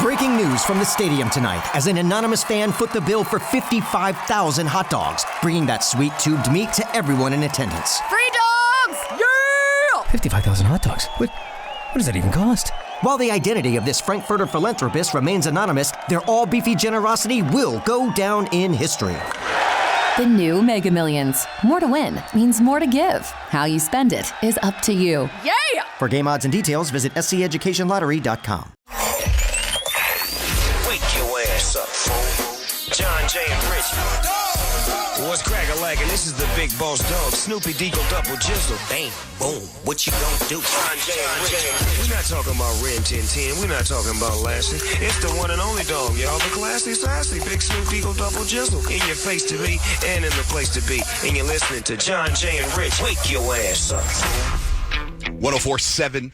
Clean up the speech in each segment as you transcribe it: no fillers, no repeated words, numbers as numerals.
Breaking news from the stadium tonight as an anonymous fan foot the bill for 55,000 hot dogs, bringing that sweet tubed meat to everyone in attendance. Free dogs! Yeah! 55,000 hot dogs? What does that even cost? While the identity of this Frankfurter philanthropist remains anonymous, their all-beefy generosity will go down in history. The new Mega Millions. More to win means more to give. How you spend it is up to you. Yeah! For game odds and details, visit SCEducationLottery.com. Wake your ass up, fool. Johnjay Rich. What's crack-a-lackin'? This is the big boss dog, Snoopy Deagle Double Jizzle. Bang, boom, what you gonna do? Johnjay Rich. We're not talking about Ren 1010. We're not talking about Lassie. It's the one and only dog, y'all. The classy, sassy, big Snoop Deagle Double Jizzle. In your face to be and in the place to be. And you're listening to Johnjay and Rich. Wake your ass up. 104.7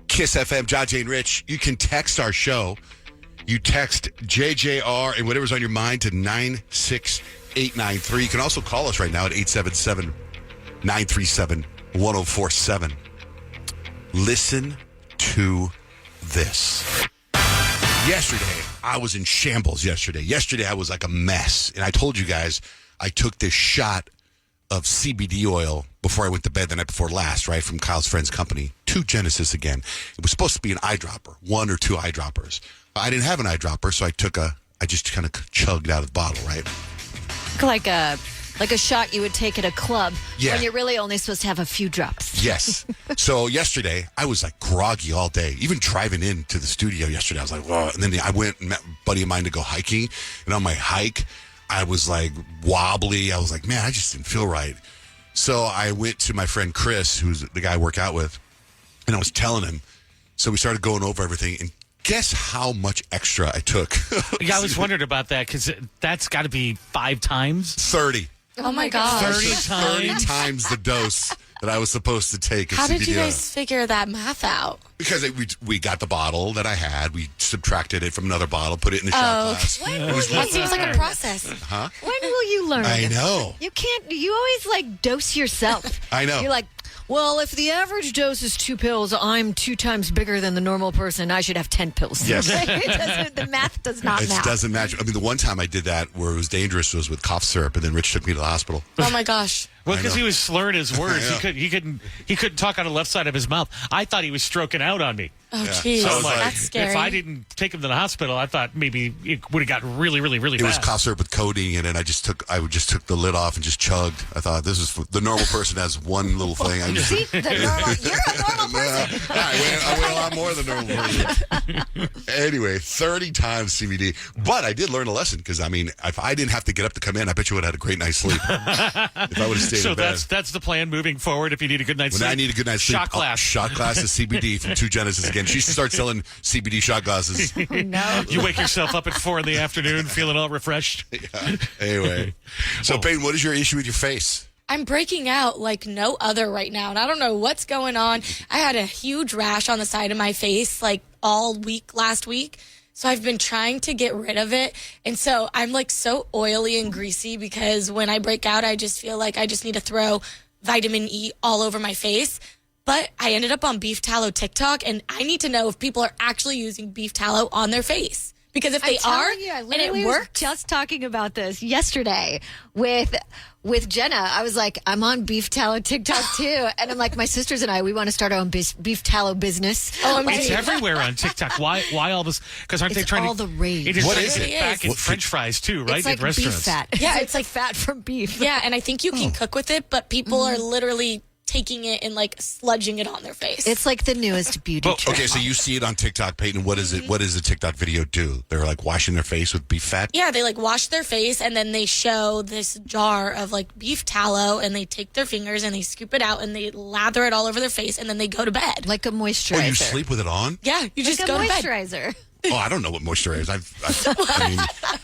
Kiss FM, Johnjay and Rich. You can text our show. You text JJR and whatever's on your mind to 96893. You can also call us right now at 877-937-1047. Listen to this. Yesterday, I was in shambles yesterday. Yesterday, I was like a mess. And I told you guys I took this shot of CBD oil before I went to bed the night before last, right, from Kyle's Friends Company to Genesis again. It was supposed to be an eyedropper, 1 or 2 eyedroppers. I didn't have an eyedropper, so I just kind of chugged out of the bottle, right? Like a shot you would take at a club when you're really only supposed to have a few drops. Yes. So yesterday, I was like groggy all day. Even driving into the studio yesterday, I was like, whoa. And then I went and met a buddy of mine to go hiking. And on my hike, I was like wobbly. I was like, man, I just didn't feel right. So I went to my friend Chris, who's the guy I work out with, and I was telling him. So we started going over everything. And guess how much extra I took? Yeah, I was wondering about that because that's got to be 5 times. 30. Oh, my gosh. 30 times the dose that I was supposed to take of How CBD did you oil. guys figure that math out? Because we got the bottle that I had. We subtracted it from another bottle, put it in the shot glass. That seems like a process. Huh? When will you learn? I know. You always like dose yourself. I know. You're like, well, if the average dose is 2 pills, I'm 2 times bigger than the normal person. I should have 10 pills. Yes. The math does not It match. doesn't match. I mean, the one time I did that where it was dangerous was with cough syrup, and then Rich took me to the hospital. Oh my gosh. Well, because he was slurring his words, I know. he couldn't talk out of the left side of his mouth. I thought he was stroking out on me. Oh, jeez. So That's scary. If I didn't take him to the hospital, I thought maybe it would have gotten really, really, really It was bad. cough syrup with codeine in it. I just took the lid off and just chugged. I thought this is the normal person has one little thing. I just, See, you're a normal person. I weigh a lot more than normal person. Anyway, 30 times CBD. But I did learn a lesson because, I mean, if I didn't have to get up to come in, I bet you would have had a great night's sleep. If I would have stayed So in bed. that's the plan moving forward. If you need a good night's When sleep, I need a good night's sleep, shot glass. Shot glass of CBD from 2 Genesis again. She should start selling CBD shot glasses. No. You wake yourself up at 4 in the afternoon feeling all refreshed. Yeah. Anyway. So, Peyton, what is your issue with your face? I'm breaking out like no other right now, and I don't know what's going on. I had a huge rash on the side of my face like all week last week. So I've been trying to get rid of it. And so I'm like so oily and greasy because when I break out, I just feel like I just need to throw vitamin E all over my face. But I ended up on beef tallow TikTok, and I need to know if people are actually using beef tallow on their face. Because if they are, and it works. Just talking about this yesterday with Jenna. I was like, I'm on beef tallow TikTok too, and I'm like, my sisters and I, we want to start our own beef tallow business. Oh, It's everywhere on TikTok. Why all this? Because aren't they It's trying all to? the rage. It is What trying is to it? get back in What- French fries too, right? It's like in restaurants. beef fat. Yeah, it's like fat from beef. Yeah, and I think you can cook with it, but people are literally taking it and like sludging it on their face. It's like the newest beauty trend. Okay, so you see it on TikTok, Peyton. What is it? What does the TikTok video do? They're like washing their face with beef fat? Yeah, they like wash their face and then they show this jar of like beef tallow and they take their fingers and they scoop it out and they lather it all over their face and then they go to bed. Like a moisturizer. Oh, you sleep with it on? Yeah, you just like go a to bed. moisturizer. Oh, I don't know what moisturizer is. I mean,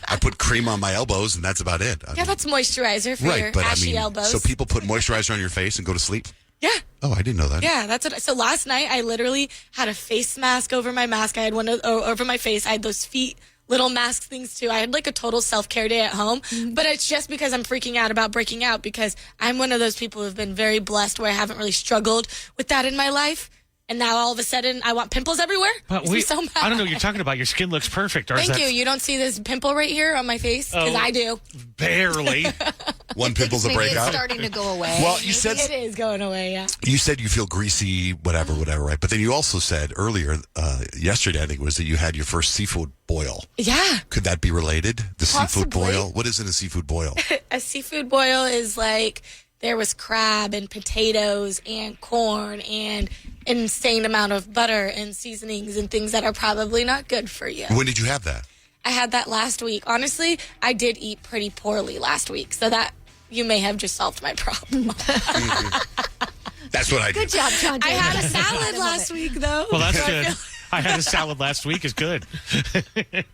I put cream on my elbows and that's about it. I Yeah, mean, that's moisturizer for your right, but I ashy mean, elbows. so people put moisturizer on your face and go to sleep? Yeah. Oh, I didn't know that. Yeah, that's what. So last night I literally had a face mask over my mask. I had one over my face. I had those feet little mask things too. I had like a total self-care day at home, but it's just because I'm freaking out about breaking out because I'm one of those people who've been very blessed where I haven't really struggled with that in my life. and now all of a sudden I want pimples everywhere. But I'm so mad. I don't know what you're talking about. Your skin looks perfect. Or is Thank that you. You don't see this pimple right here on my face? Because I do. barely? One pimple's a Maybe it's breakout. starting to go away. Well, you said It is going away, yeah. you feel greasy, whatever, right? But then you also said earlier, yesterday, I think it was, that you had your first seafood boil. Yeah. Could that be related? The seafood Possibly. boil? What is in a seafood boil? A seafood boil is like there was crab and potatoes and corn and an insane amount of butter and seasonings and things that are probably not good for you. When did you have that? I had that last week. Honestly, I did eat pretty poorly last week, so that you may have just solved my problem. That's what I did. Good job, John. I had a salad last week, though. Well, that's good. I had a salad last week. Is good. And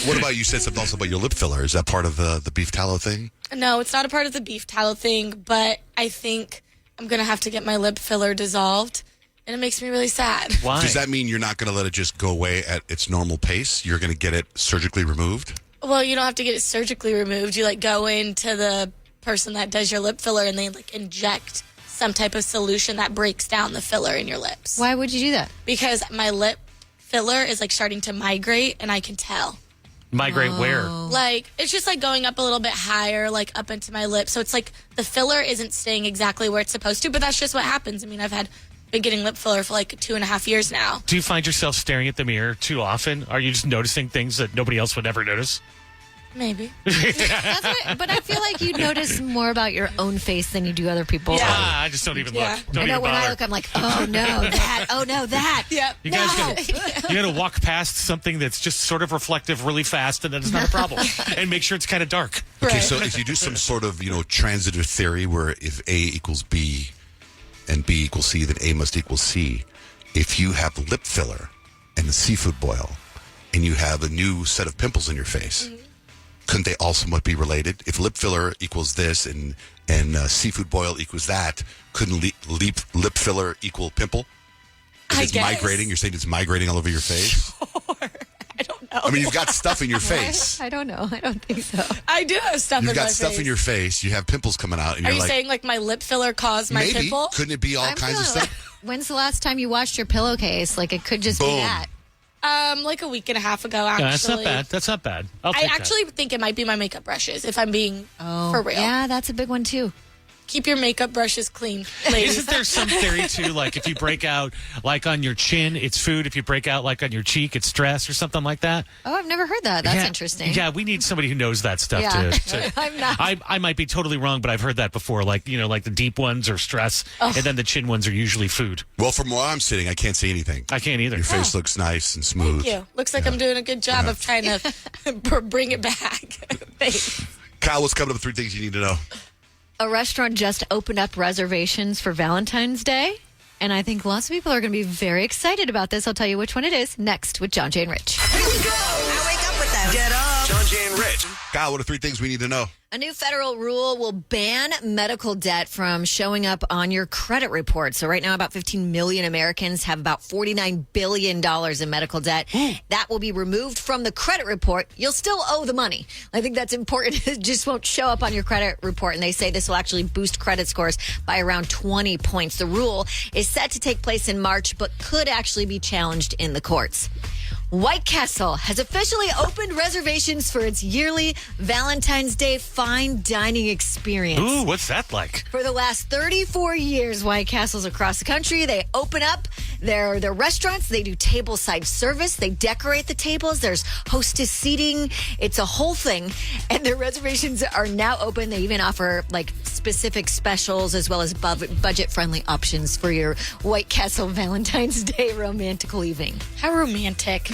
what about, you said something also about your lip filler? Is that part of the beef tallow thing? No, it's not a part of the beef tallow thing, but I think I'm going to have to get my lip filler dissolved, and it makes me really sad. Why? Does that mean you're not going to let it just go away at its normal pace? You're going to get it surgically removed? Well, you don't have to get it surgically removed. You, go into the person that does your lip filler, and they, inject some type of solution that breaks down the filler in your lips. Why would you do that? Because my lip filler is, starting to migrate, and I can tell. Migrate where? It's just, going up a little bit higher, up into my lip. So it's, the filler isn't staying exactly where it's supposed to, but that's just what happens. I mean, I've been getting lip filler for, 2.5 years now. Do you find yourself staring at the mirror too often? Are you just noticing things that nobody else would ever notice? Maybe. That's what, but I feel like you notice more about your own face than you do other people's. Yeah. I just don't even look. Yeah. Don't I know even when bother. I look, I'm like, oh no, that. Oh no, that. Yep. You guys you gotta walk past something that's just sort of reflective really fast, and then it's not a problem. And make sure it's kind of dark. Okay, so if you do some sort of, transitive theory where if A equals B and B equals C, then A must equal C. If you have lip filler and the seafood boil, and you have a new set of pimples in your face, couldn't they all somewhat be related? If lip filler equals this and seafood boil equals that, couldn't lip filler equal pimple? If I it's guess. migrating, you're saying it's migrating all over your face? I don't know. I mean, you've got stuff in your face. I don't know. I don't think so. I do have stuff You've in got my stuff face. in your face. You have pimples coming out, and Are you're you like, saying my lip filler caused my maybe. pimple? Couldn't it be all kinds of feeling stuff? When's the last time you washed your pillowcase? It could just be Boom. that. A week and a half ago, actually. Yeah, that's not bad. That's not bad. I'll I take actually think it might be my makeup brushes, if I'm being for real. Yeah, that's a big one too. Keep your makeup brushes clean, that. ladies. Isn't there some theory too? If you break out on your chin, it's food. If you break out on your cheek, it's stress or something like that. Oh, I've never heard that. That's Yeah. interesting. Yeah, we need somebody who knows that stuff Yeah. to I'm not. I might be totally wrong, but I've heard that before. The deep ones are stress, and then the chin ones are usually food. Well, from where I'm sitting, I can't see anything. I can't either. Your face looks nice and smooth. Thank you. Looks like I'm doing a good job of trying to bring it back. Thanks. Kyle, what's coming up? 3 things you need to know. A restaurant just opened up reservations for Valentine's Day, and I think lots of people are going to be very excited about this. I'll tell you which one it is next with Johnjay and Rich. Here we go. I wake up with them. Get up. Johnjay and Rich. Kyle, what are 3 things we need to know? A new federal rule will ban medical debt from showing up on your credit report. So right now, about 15 million Americans have about $49 billion in medical debt. That will be removed from the credit report. You'll still owe the money. I think that's important. It just won't show up on your credit report. And they say this will actually boost credit scores by around 20 points. The rule is set to take place in March, but could actually be challenged in the courts. White Castle has officially opened reservations for its yearly Valentine's Day fine dining experience. Ooh, what's that like? For the last 34 years, White Castles across the country, they open up their restaurants. They do tableside service. They decorate the tables. There's hostess seating. It's a whole thing. And their reservations are now open. They even offer specific specials as well as budget-friendly options for your White Castle Valentine's Day romantical evening. How romantic.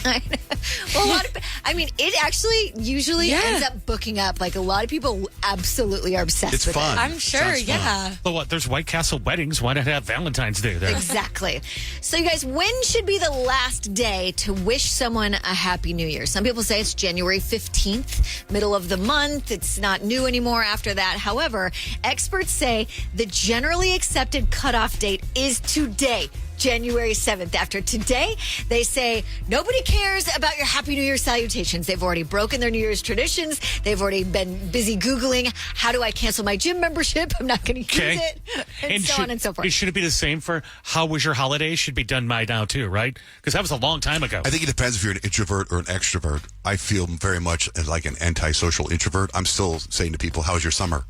Well, it actually usually ends up booking up. A lot of people absolutely are obsessed It's with fun. it. I'm sure, Sounds fun. yeah. But what? There's White Castle weddings. Why not have Valentine's Day there? Exactly. So, you guys, when should be the last day to wish someone a Happy New Year? Some people say it's January 15th, middle of the month. It's not new anymore after that. However, experts say the generally accepted cutoff date is today. January 7th. After today, they say nobody cares about your Happy New Year salutations. They've already broken their New Year's traditions. They've already been busy Googling, how do I cancel my gym membership? I'm not going to use it. And so on and so forth. Should it be the same for how was your holiday? Should be done by now too, right? Because that was a long time ago. I think it depends if you're an introvert or an extrovert. I feel very much like an antisocial introvert. I'm still saying to people, how's your summer?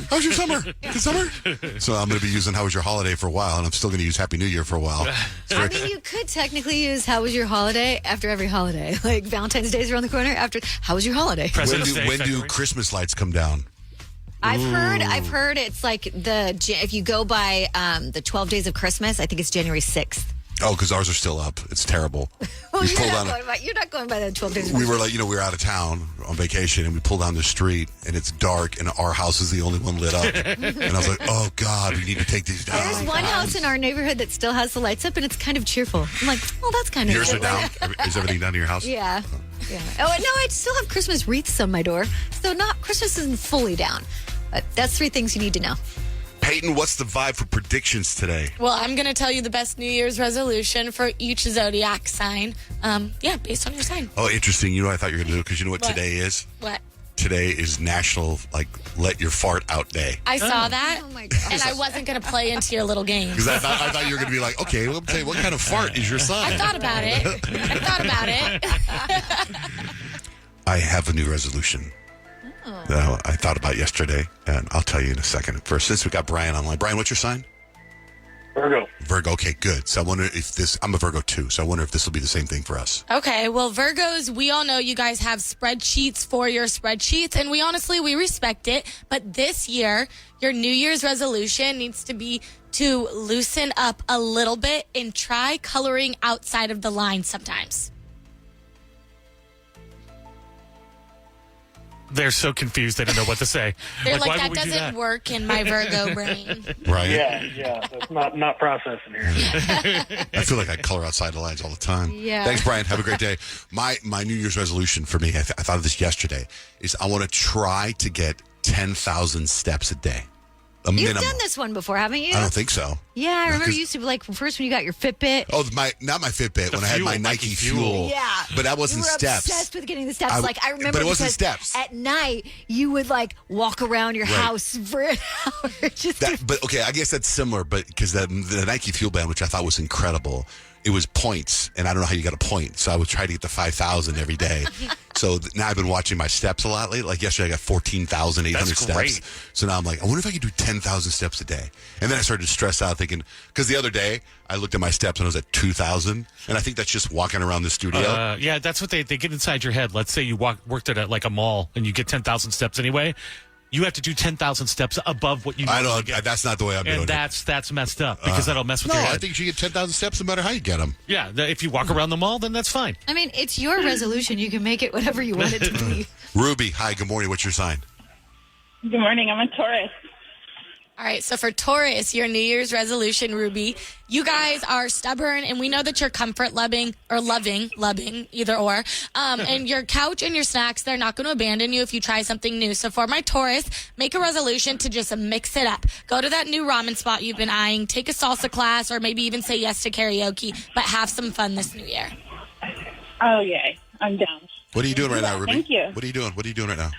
How's your summer? Good summer? So I'm going to be using how was your holiday for a while, and I'm still going to use Happy New Year for a while. I mean, you could technically use how was your holiday after every holiday. Like Valentine's Day is around the corner. After how was your holiday? When do Christmas lights come down? I've heard it's like if you go by the 12 days of Christmas, I think it's January 6th. Oh, because ours are still up. It's terrible. Well, you're not going by the 12 days. We were we were out of town on vacation, and we pulled down the street, and it's dark, and our house is the only one lit up. And I was like, oh, God, we need to take these down. There's one house in our neighborhood that still has the lights up, and it's kind of cheerful. I'm like, well, that's kind of Yours are down? Is everything down in your house? Yeah. Yeah. Oh, no, I still have Christmas wreaths on my door. So Christmas isn't fully down. But that's 3 things you need to know. Peyton, what's the vibe for predictions today? Well, I'm going to tell you the best New Year's resolution for each zodiac sign. Based on your sign. Oh, interesting. You know what I thought you were going to do? Because you know what today is? What? Today is National, Let Your Fart Out Day. I saw that, Oh, my gosh. and I wasn't going to play into your little game. Because I thought you were going to be like, okay, well, tell you, what kind of fart is your sign? I thought about it. I have a new resolution that I thought about yesterday, and I'll tell you in a second. First, since we got Brian online. Brian, what's your sign? Virgo. Virgo, okay, good. So I wonder if I'm a Virgo too, so I wonder if this will be the same thing for us. Okay, well, Virgos, we all know you guys have spreadsheets for your spreadsheets, and we respect it. But this year, your New Year's resolution needs to be to loosen up a little bit and try coloring outside of the line sometimes. They're so confused. They don't know what to say. They're like why that would we do doesn't work in my Virgo brain. Right? Yeah. That's not processing here. I feel like I color outside the lines all the time. Yeah. Thanks, Brian. Have a great day. My New Year's resolution for me, I thought of this yesterday, is I want to try to get 10,000 steps a day. You've minimum. done this one before, haven't you? I don't think so. Yeah, I remember 'cause- you used to first when you got your Fitbit. Oh, not my Fitbit. When I had my Nike Fuel. Yeah, But that wasn't you were steps. obsessed with getting the steps. I remember, but it wasn't because steps. At night, you would walk around your house for an hour. But okay, I guess that's similar. But because the Nike Fuel Band, which I thought was incredible, it was points, and I don't know how you got a point. So I would try to get to 5,000 every day. So now I've been watching my steps a lot lately. Like yesterday, I got 14,800 That's steps. great. So now I'm like, I wonder if I could do 10,000 steps a day. And then I started to stress out, thinking, because the other day I looked at my steps and I was at 2,000, and I think that's just walking around the studio. Yeah, that's what they get inside your head. Let's say you worked at a mall and you get 10,000 steps anyway. You have to do 10,000 steps above what you I normally know get. that's not the way I'm doing And it. that's messed up because that'll mess with No, your head. I think you should get 10,000 steps no matter how you get them. Yeah, if you walk around the mall, then that's fine. I mean, it's your resolution. You can make it whatever you want it to be. Ruby, hi, good morning. What's your sign? Good morning. I'm a Taurus. All right, so for Taurus, your New Year's resolution, Ruby, you guys are stubborn, and we know that you're comfort loving, either or. And your couch and your snacks, they're not going to abandon you if you try something new. So for my Taurus, make a resolution to just mix it up. Go to that new ramen spot you've been eyeing, take a salsa class, or maybe even say yes to karaoke, but have some fun this new year. Oh, yay. I'm down. What are you doing right now, Ruby? Thank you. What are you doing? What are you doing right now?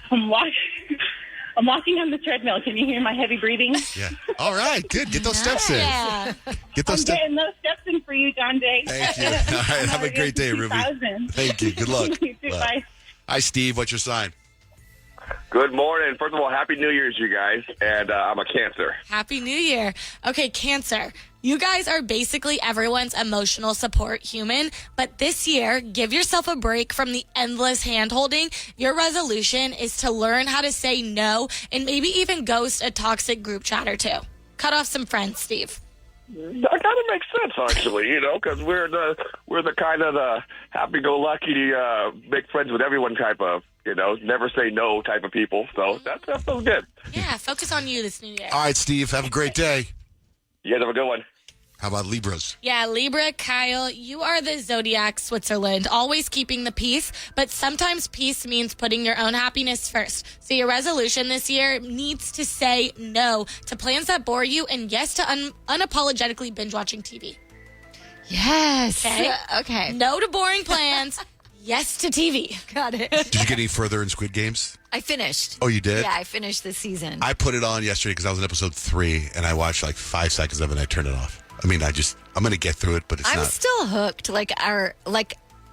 I'm walking on the treadmill. Can you hear my heavy breathing? Yeah. All right, good. Get those steps in. Yeah. Get those I'm steps. getting those steps in for you, Johnjay. Thank you. All right, have a great day, Ruby. 2,000. Thank you. Good luck. You too, bye. Hi, Steve. What's your sign? Good morning. First of all, Happy New Year's, you guys. And I'm a Cancer. Happy New Year. Okay, Cancer. You guys are basically everyone's emotional support human, but this year, give yourself a break from the endless hand-holding. Your resolution is to learn how to say no and maybe even ghost a toxic group chat or two. Cut off some friends, Steve. That kind of makes sense, actually, because we're the kind of the happy-go-lucky, make friends with everyone type of, never say no type of people. So that feels good. Yeah, focus on you this new year. All right, Steve. Have a great day. You guys have a good one. How about Libras? Yeah, Libra, Kyle, you are the zodiac Switzerland, always keeping the peace, but sometimes peace means putting your own happiness first. So your resolution this year needs to say no to plans that bore you and yes to unapologetically binge watching TV. Yes. Okay. No to boring plans. Yes to TV. Got it. Did you get any further in Squid Games? I finished. Oh, you did? Yeah, I finished the season. I put it on yesterday because I was in episode 3, and I watched like 5 seconds of it, and I turned it off. I mean, I'm going to get through it, but I'm not. still hooked.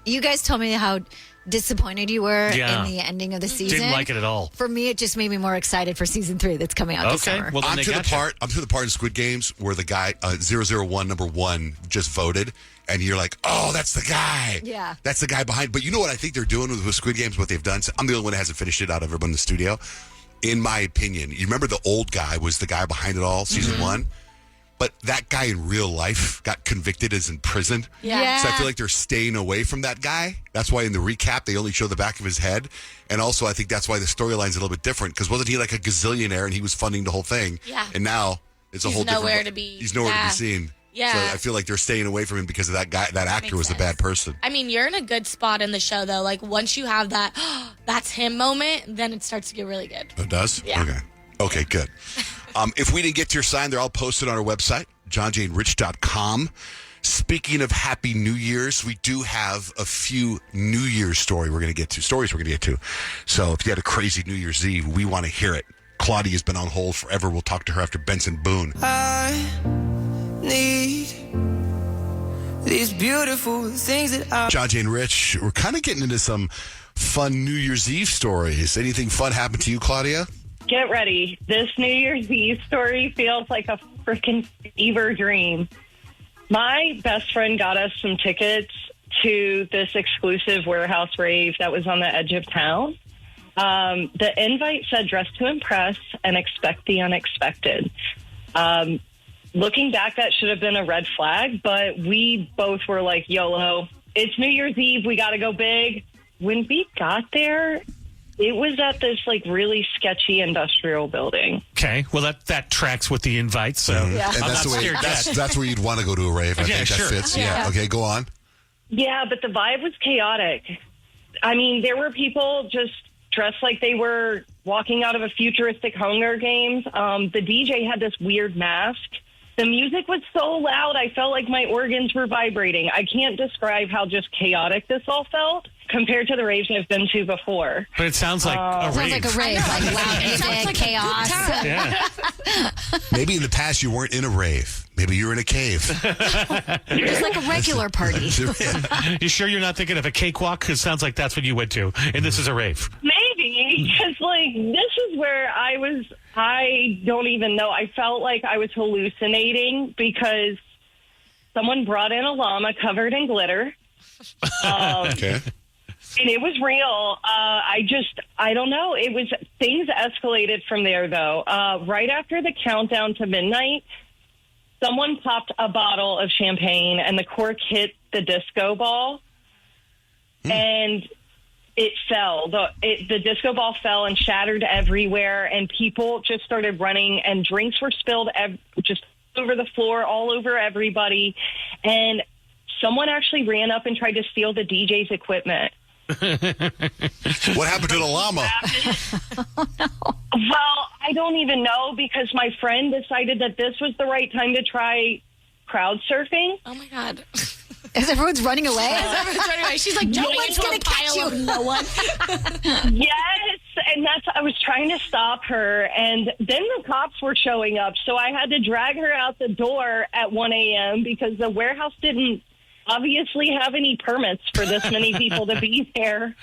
You guys told me how disappointed you were in the ending of the season. Didn't like it at all. For me, it just made me more excited for season 3 that's coming out this summer. Well, I'm to the part in Squid Games where the guy 001 number 1 just voted, and you're like, oh, that's the guy. Yeah, that's the guy behind. But you know what I think they're doing with Squid Games? What they've done? So I'm the only one that hasn't finished it out of everyone in the studio. In my opinion, you remember the old guy was the guy behind it all, season 1. But that guy in real life got convicted, is in prison. Yeah. So I feel like they're staying away from that guy. That's why in the recap, they only show the back of his head. And also, I think that's why the storyline's a little bit different. Because wasn't he like a gazillionaire and he was funding the whole thing? Yeah. And now it's a whole different... He's nowhere to be seen. Yeah. So I feel like they're staying away from him because of that guy. That actor was a bad person. I mean, you're in a good spot in the show, though. Like, once you have that, that's him moment, then it starts to get really good. It does? Yeah. Okay, good. If we didn't get to your sign, they're all posted on our website, johnjayrich.com. Speaking of Happy New Year's, we do have a few New Year's stories we're going to get to. So if you had a crazy New Year's Eve, we want to hear it. Claudia's been on hold forever. We'll talk to her after Benson Boone. I need these beautiful things that I... Johnjay and Rich, we're kind of getting into some fun New Year's Eve stories. Anything fun happened to you, Claudia? Get ready. This New Year's Eve story feels like a freaking fever dream. My best friend got us some tickets to this exclusive warehouse rave that was on the edge of town. The invite said, dress to impress and expect the unexpected. Looking back, that should have been a red flag, but we both were like, YOLO. It's New Year's Eve. We got to go big. When we got there, it was at this like really sketchy industrial building. Okay, well that tracks with the invite. So yeah. And that's where you'd want to go to a rave. I think that fits. Yeah. Okay, go on. Yeah, but the vibe was chaotic. I mean, there were people just dressed like they were walking out of a futuristic Hunger Games. The DJ had this weird mask. The music was so loud, I felt like my organs were vibrating. I can't describe how just chaotic this all felt compared to the raves I've been to before. But it sounds like a rave. Sounds like a rave, like loud music, like chaos. Yeah. Maybe in the past you weren't in a rave. Maybe you were in a cave. Just like a regular party. You sure you're not thinking of a cakewalk? Because it sounds like that's what you went to, and this is a rave. Maybe, because like this is where I don't even know. I felt like I was hallucinating because someone brought in a llama covered in glitter. Okay. And it was real. I don't know. Things escalated from there, though. Right after the countdown to midnight, someone popped a bottle of champagne and the cork hit the disco ball. And it fell. The disco ball fell and shattered everywhere, and people just started running, and drinks were spilled just over the floor, all over everybody. And someone actually ran up and tried to steal the DJ's equipment. What happened to the llama? Oh, no. Well, I don't even know, because my friend decided that this was the right time to try crowd surfing. Oh, my God. As everyone's running away? She's like jumping into a pile of no one. Yes, and I was trying to stop her, and then the cops were showing up, so I had to drag her out the door at 1 a.m. because the warehouse didn't obviously have any permits for this many people to be there.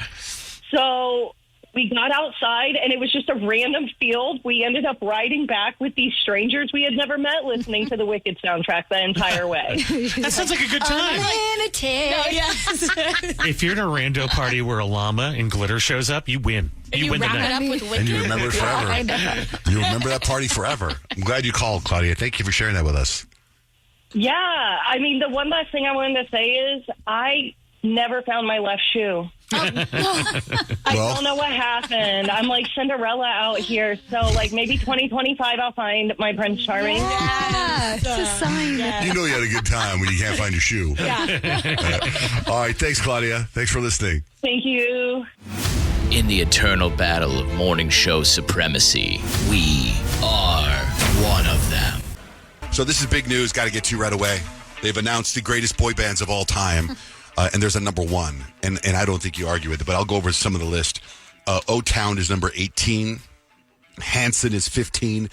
So we got outside, and it was just a random field. We ended up riding back with these strangers we had never met, listening to the Wicked soundtrack the entire way. That sounds like a good time. If you're in a rando party where a llama in glitter shows up, you win. You win the night. Up with Wicked? And you remember it forever. You remember that party forever. I'm glad you called, Claudia. Thank you for sharing that with us. Yeah, I mean, the one last thing I wanted to say is I never found my left shoe. I don't know what happened. I'm like Cinderella out here. So, like, maybe 2025 I'll find my Prince Charming. Yeah, it's a sign. You know you had a good time when you can't find your shoe. Yeah. All right. Thanks, Claudia. Thanks for listening. Thank you. In the eternal battle of morning show supremacy, we are one of them. So this is big news. Got to get to right away. They've announced the greatest boy bands of all time, and there's a number one. And I don't think you argue with it, but I'll go over some of the list. O-Town is number 18. Hanson is 15.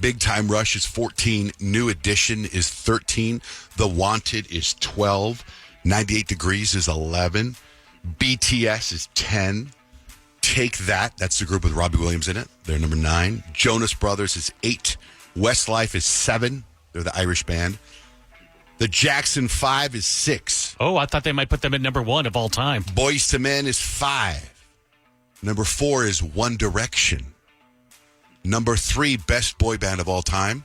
Big Time Rush is 14. New Edition is 13. The Wanted is 12. 98 Degrees is 11. BTS is 10. Take That, that's the group with Robbie Williams in it. They're number 9. Jonas Brothers is 8. Westlife is 7. They're the Irish band. The Jackson 5 is 6. Oh, I thought they might put them at number 1 of all time. Boyz II Men is 5. Number 4 is One Direction. Number 3, best boy band of all time.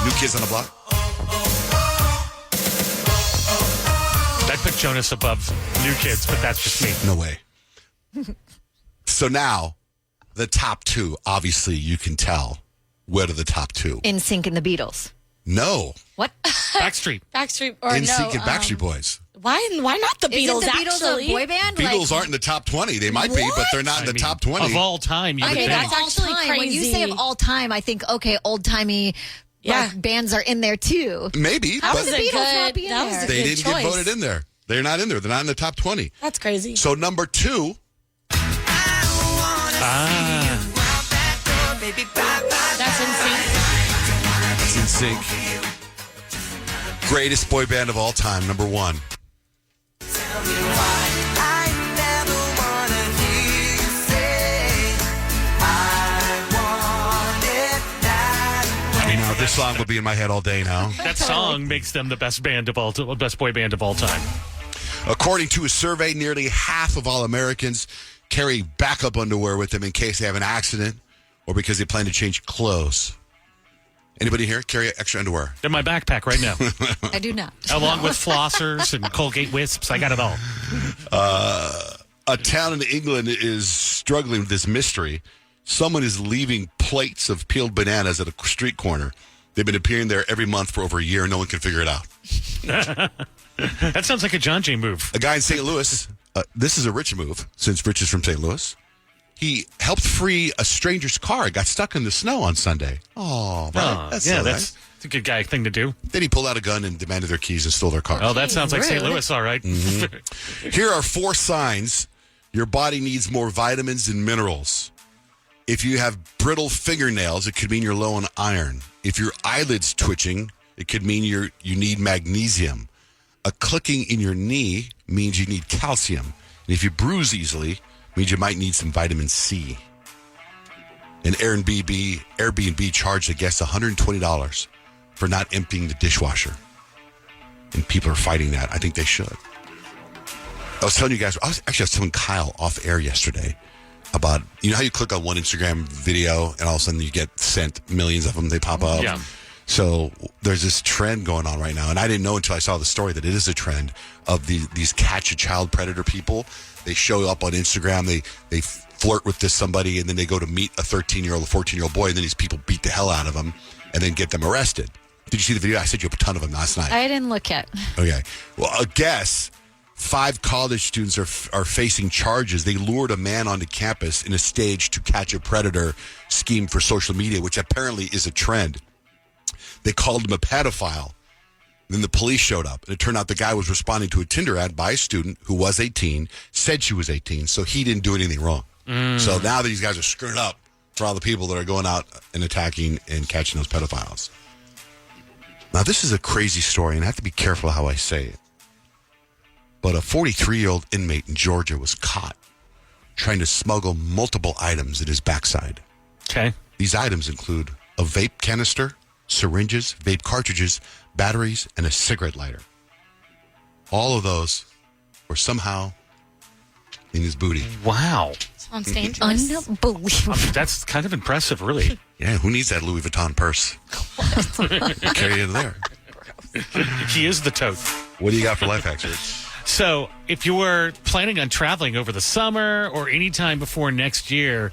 New Kids on the Block. I'd put Jonas above New Kids, but that's just me. No way. So now, the top 2, obviously you can tell what are the top 2. NSYNC and the Beatles. No. What? Backstreet. Backstreet or NSYNC and Backstreet Boys. Why not the Beatles? Isn't the Beatles actually, a boy band? Beatles aren't in the top 20. They might be, but they're not in the top 20. Of all time, you would Okay, think. that's all actually time. When you say of crazy. all time, I think, okay, old-timey rock bands are in there, too. Maybe, How but would the Beatles not be in that was there? a they good didn't choice. get voted in there. They're not in there. They're not in the top 20. That's crazy. So number 2, That's insane. it's NSYNC. Greatest boy band of all time, number 1. Now, this song will be in my head all day now. That song makes them the best boy band of all time. According to a survey, nearly half of all Americans carry backup underwear with them in case they have an accident or because they plan to change clothes. Anybody here carry extra underwear? In my backpack right now. I do not. Along with flossers and Colgate wisps. I got it all. A town in England is struggling with this mystery. Someone is leaving plates of peeled bananas at a street corner. They've been appearing there every month for over a year. No one can figure it out. That sounds like a Johnjay move. A guy in St. Louis, this is a Rich move, since Rich is from St. Louis. He helped free a stranger's car. It got stuck in the snow on Sunday. Oh, right. That's so nice. That's a good guy thing to do. Then he pulled out a gun and demanded their keys and stole their car. Oh, that sounds like St. Louis, all right. Mm-hmm. Here are 4 signs your body needs more vitamins and minerals. If you have brittle fingernails, it could mean you're low on iron. If your eyelids twitching, it could mean you need magnesium. A clicking in your knee means you need calcium. And if you bruise easily, it means you might need some vitamin C. An Airbnb charged a guest $120 for not emptying the dishwasher. And people are fighting that. I think they should. I was telling you guys, I was telling Kyle off air yesterday about, you know how you click on one Instagram video and all of a sudden you get sent millions of them, they pop up? Yeah. So there's this trend going on right now, and I didn't know until I saw the story that it is a trend of these catch a child predator people. They show up on Instagram, they flirt with somebody, and then they go to meet a 13-year-old, a 14-year-old boy, and then these people beat the hell out of them and then get them arrested. Did you see the video? I sent you a ton of them last night. I didn't look at. Okay. Well, I guess 5 college students are facing charges. They lured a man onto campus in a stage to catch a predator scheme for social media, which apparently is a trend. They called him a pedophile. Then the police showed up, and it turned out the guy was responding to a Tinder ad by a student who was 18, said she was 18, so he didn't do anything wrong. So now these guys are screwed up for all the people that are going out and attacking and catching those pedophiles. Now, this is a crazy story, and I have to be careful how I say it. But a 43-year-old inmate in Georgia was caught trying to smuggle multiple items in his backside. Okay. These items include a vape canister, syringes, vape cartridges, batteries, and a cigarette lighter. All of those were somehow in his booty. Wow. Sounds dangerous. Unbelievable. That's kind of impressive, really. Yeah, who needs that Louis Vuitton purse? Carry it in there. He is the tote. What do you got for life hacks, Rich? So, if you were planning on traveling over the summer or any time before next year,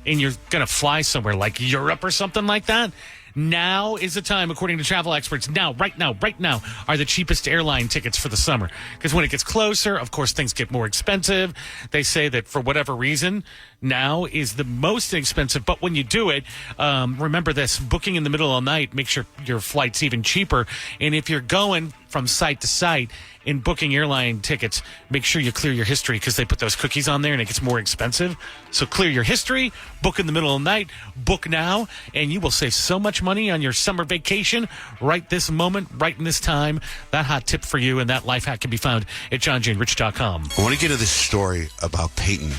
and you're going to fly somewhere like Europe or something like that, now is the time, according to travel experts, right now, are the cheapest airline tickets for the summer. Because when it gets closer, of course, things get more expensive. They say that for whatever reason, now is the most expensive. But when you do it, remember this, booking in the middle of the night makes your flight's even cheaper. And if you're going from site to site in booking airline tickets, make sure you clear your history because they put those cookies on there and it gets more expensive. So clear your history, book in the middle of the night, book now, and you will save so much money on your summer vacation right this moment, right in this time. That hot tip for you and that life hack can be found at johnjayrich.com. I want to get to this story about Peyton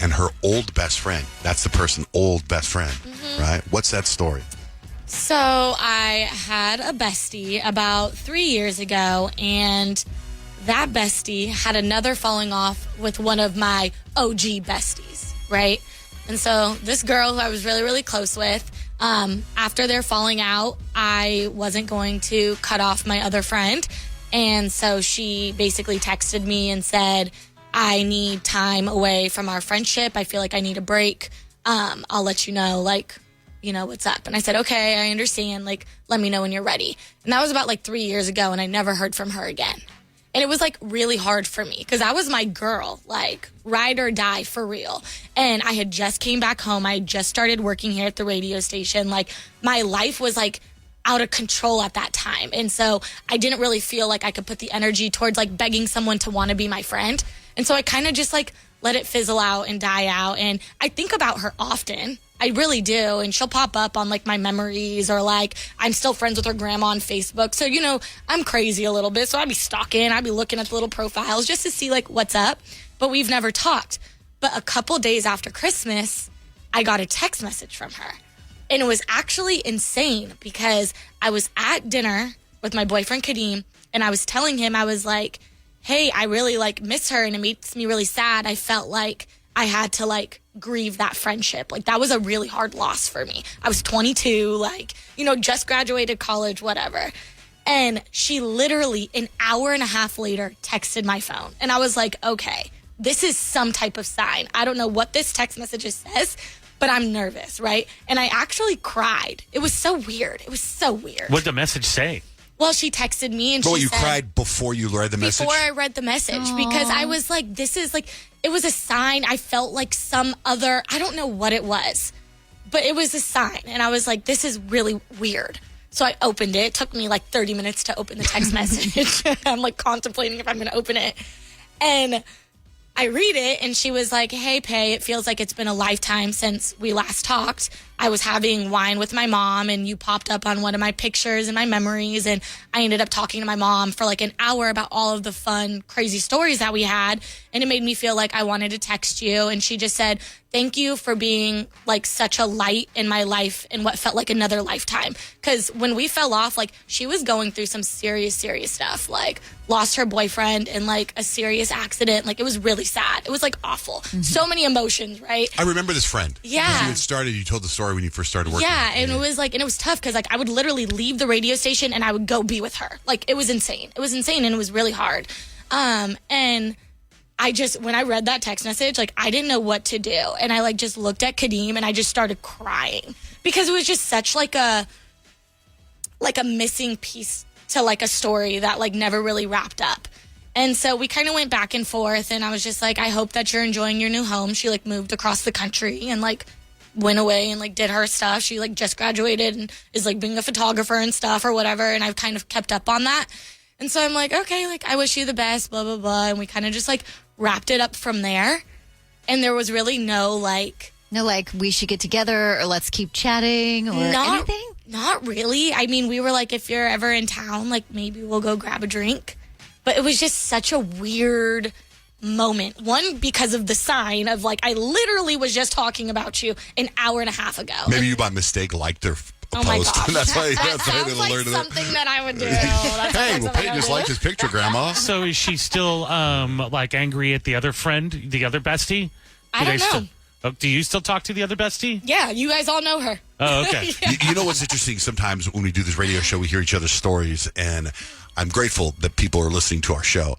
and her old best friend. That's the person, old best friend, right? What's that story? So I had a bestie about 3 years ago, and that bestie had another falling off with one of my OG besties, right? And so this girl who I was really, really close with, after their falling out, I wasn't going to cut off my other friend. And so she basically texted me and said, I need time away from our friendship. I feel like I need a break. I'll let you know, what's up. And I said, okay, I understand. Let me know when you're ready. And that was about 3 years ago, and I never heard from her again. And it was really hard for me because that was my girl, ride or die for real. And I had just came back home. I had just started working here at the radio station. My life was out of control at that time. And so I didn't really feel like I could put the energy towards begging someone to want to be my friend. And so I kind of just let it fizzle out and die out. And I think about her often. I really do. And she'll pop up on my memories or I'm still friends with her grandma on Facebook. So, I'm crazy a little bit. So I'd be stalking. I'd be looking at the little profiles just to see what's up. But we've never talked. But a couple days after Christmas, I got a text message from her. And it was actually insane because I was at dinner with my boyfriend, Kadeem, and I was telling him, I was like, hey, I really miss her and it makes me really sad. I felt like I had to grieve that friendship. That was a really hard loss for me. I was 22, just graduated college, whatever. And she literally an hour and a half later texted my phone. And I was like, okay, this is some type of sign. I don't know what this text message says, but I'm nervous, right? And I actually cried. It was so weird. What did the message say? Well, she texted me and she said... you cried before you read the message? Before I read the message. Aww. Because I was like, this is it was a sign. I felt like some other... I don't know what it was, but it was a sign. And I was like, this is really weird. So I opened it. It took me 30 minutes to open the text message. I'm contemplating if I'm going to open it. And I read it and she was like, hey, Pay, it feels like it's been a lifetime since we last talked. I was having wine with my mom and you popped up on one of my pictures and my memories. And I ended up talking to my mom for an hour about all of the fun, crazy stories that we had. And it made me feel like I wanted to text you. And she just said, thank you for being such a light in my life in what felt like another lifetime. Because when we fell off, she was going through some serious stuff. Lost her boyfriend in a serious accident. It was really sad. It was awful. Mm-hmm. So many emotions, right? I remember this friend. Yeah. You told the story when you first started working. Yeah, and it was and it was tough because I would literally leave the radio station and I would go be with her. It was insane. It was insane and it was really hard. And I just, when I read that text message, I didn't know what to do. And I just looked at Kadeem and I just started crying because it was just such a missing piece to a story that never really wrapped up. And so we kind of went back and forth and I was just I hope that you're enjoying your new home. She moved across the country and went away and did her stuff. She just graduated and is being a photographer and stuff or whatever. And I've kind of kept up on that. And so I'm okay, I wish you the best, blah, blah, blah. And we kind of just wrapped it up from there. And there was really no we should get together or let's keep chatting or anything? Not really. I mean, we were if you're ever in town, maybe we'll go grab a drink. But it was just such a weird moment. One, because of the sign of I literally was just talking about you an hour and a half ago. Maybe you by mistake liked their post. Oh my gosh. That's why that sounds something that I would do. Hey, Peyton just liked his picture, Grandma. So is she still angry at the other friend, the other bestie? I don't know. Do you still talk to the other bestie? Yeah, you guys all know her. Oh, okay. Yeah. You know what's interesting? Sometimes when we do this radio show, we hear each other's stories, and I'm grateful that people are listening to our show.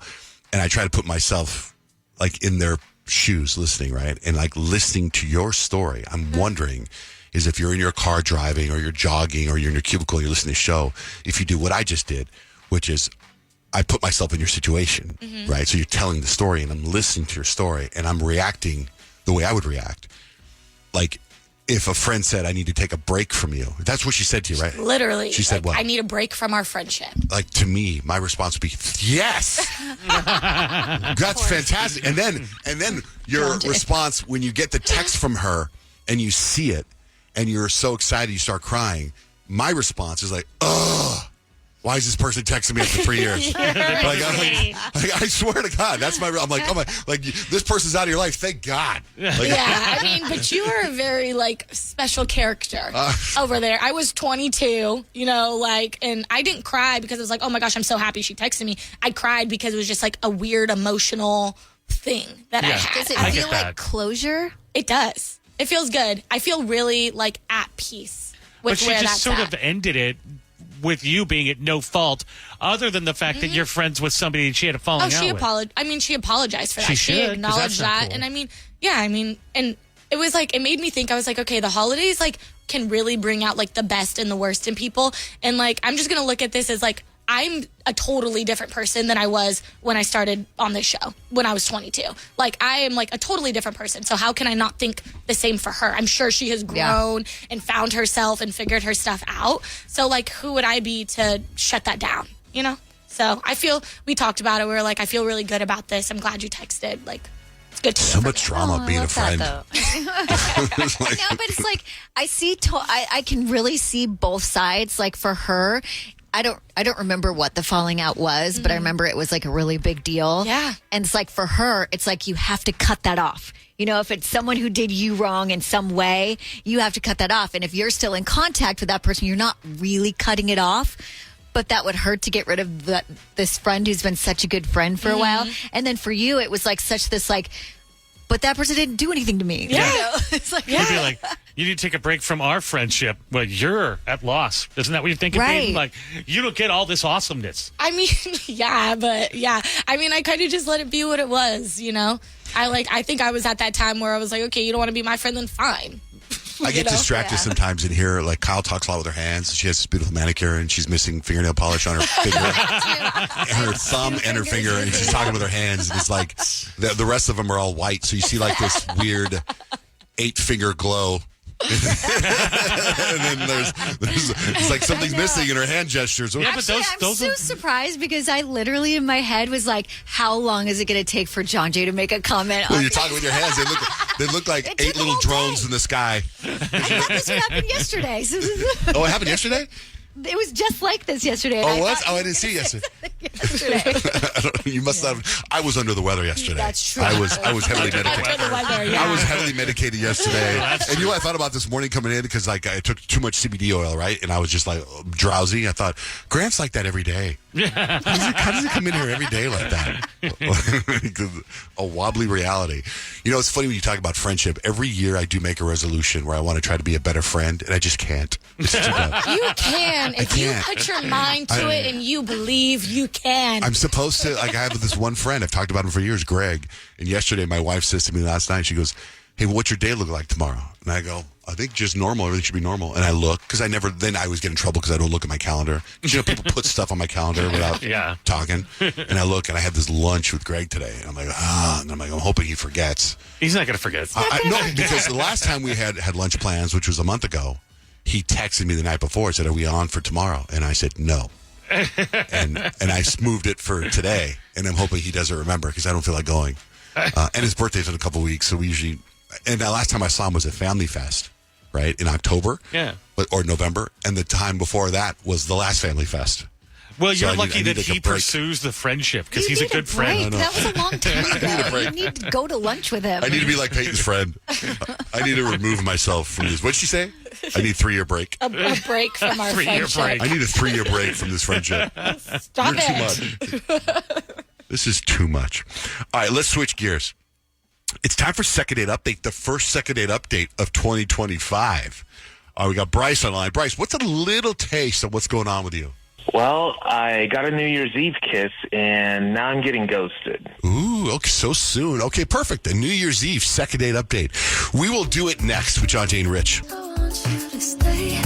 And I try to put myself like in their shoes listening, right? And like listening to your story, I'm wondering is if you're in your car driving or you're jogging or you're in your cubicle, you're listening to the show, if you do what I just did, which is I put myself in your situation, right? So you're telling the story and I'm listening to your story and I'm reacting the way I would react. Like if a friend said, I need to take a break from you. That's what she said to you, right? Literally. She said, like, what? I need a break from our friendship. Like to me, my response would be, yes. That's fantastic. And then your response when you get the text from her and you see it and you're so excited you start crying. My response is like, ugh. Why is this person texting me after 3 years? I swear to God, that's my. I'm like, oh my, like this person's out of your life. Thank God. Like, yeah, I mean, but you are a very like special character over there. I was 22, you know, like, and I didn't cry because it was like, oh my gosh, I'm so happy she texted me. I cried because it was just like a weird emotional thing that I had. Does it feel like closure? It does. It feels good. I feel really like at peace with but she where just that's sort at. of ended it with you being at no fault, other than the fact that you're friends with somebody she had a falling out with. I mean, she apologized for that. She She should, 'cause acknowledged that's not that. cool. And I mean, yeah, I mean, and it was like, it made me think, I was like, okay, the holidays like can really bring out like the best and the worst in people. And like, I'm just going to look at this as like, I'm a totally different person than I was when I started on this show when I was 22. Like, I am like a totally different person. So how can I not think the same for her? I'm sure she has grown and found herself and figured her stuff out. So like, who would I be to shut that down? You know? So I feel, we talked about it. We were like, I feel really good about this. I'm glad you texted. Like, it's good to so much drama being a friend. I know, but it's like I can really see both sides. Like for her, I don't remember what the falling out was, but I remember it was like a really big deal. Yeah. And it's like for her, it's like you have to cut that off. You know, if it's someone who did you wrong in some way, you have to cut that off. And if you're still in contact with that person, you're not really cutting it off. But that would hurt to get rid of this friend who's been such a good friend for a while. And then for you, it was like such this like, but that person didn't do anything to me. Yeah. You know? It's like, You'd be like, you need to take a break from our friendship. Well, you're at loss. Isn't that what you're thinking, Peyton? Like, you don't get all this awesomeness. I mean, yeah, but yeah. I mean, I kind of just let it be what it was, you know? I think I was at that time where I was like, okay, you don't want to be my friend, then fine. I get distracted sometimes in here. Like Kyle talks a lot with her hands. She has this beautiful manicure and she's missing fingernail polish on her finger, and her thumb and her finger, and she's talking with her hands. And it's like the rest of them are all white, so you see like this weird 8-finger glow. And then there's it's like something's missing in her hand gestures. Yeah, Actually, but I'm so surprised because I literally in my head was like, how long is it going to take for Johnjay to make a comment Well, on you're talking with your hands. They look like It took 8 the little whole drones day. in the sky. I thought this would happen yesterday. Oh, it happened yesterday? It was just like this yesterday. and Oh, it was? thought Oh, you I were didn't see gonna yesterday. say yesterday. You must not have. I was under the weather yesterday. That's true. I was heavily Under medicated. the weather, yeah. I was heavily medicated yesterday. And you know what I thought about this morning coming in? Because like I took too much CBD oil, right? And I was just like drowsy. I thought, Grant's like that every day. How does he come in here every day like that? A wobbly reality. You know, it's funny when you talk about friendship. Every year I do make a resolution where I want to try to be a better friend, and I just can't. It's too tough. You can. If you can't. put your mind to it and you believe, you can. I'm supposed to, like, I have this one friend, I've talked about him for years, Greg. And yesterday, my wife says to me last night, she goes, hey, what's your day look like tomorrow? And I go, I think just normal. Everything should be normal. And I look, because then I always get in trouble because I don't look at my calendar. 'Cause, you know, people put stuff on my calendar without talking. And I look, and I have this lunch with Greg today. And I'm like, and I'm hoping he forgets. He's not going to forget. No, because the last time we had lunch plans, which was a month ago, he texted me the night before and said, are we on for tomorrow? And I said, no. and I moved it for today, and I'm hoping he doesn't remember because I don't feel like going. And his birthday's in a couple weeks, so we usually. And the last time I saw him was at Family Fest, right in October, or November, and the time before that was the last Family Fest. Well, So you're I lucky need that like he a break. pursues the friendship because You he's a need good break. friend. That was a long time I need a ago. break. You need to go to lunch with him. I need to be like Peyton's friend. I need to remove myself from this. What'd she say? I need a 3-year break. a break from our 3-year friendship. break. I need a 3-year break from this friendship. Stop You're it. too much. This is too much. All right, let's switch gears. It's time for Second Date Update, the first Second Date Update of 2025. We got Bryce online. Bryce, what's a little taste of what's going on with you? Well, I got a New Year's Eve kiss, and now I'm getting ghosted. Ooh, okay, so soon. Okay, perfect. A New Year's Eve second date update. We will do it next with Johnjay Rich. I want you to stay.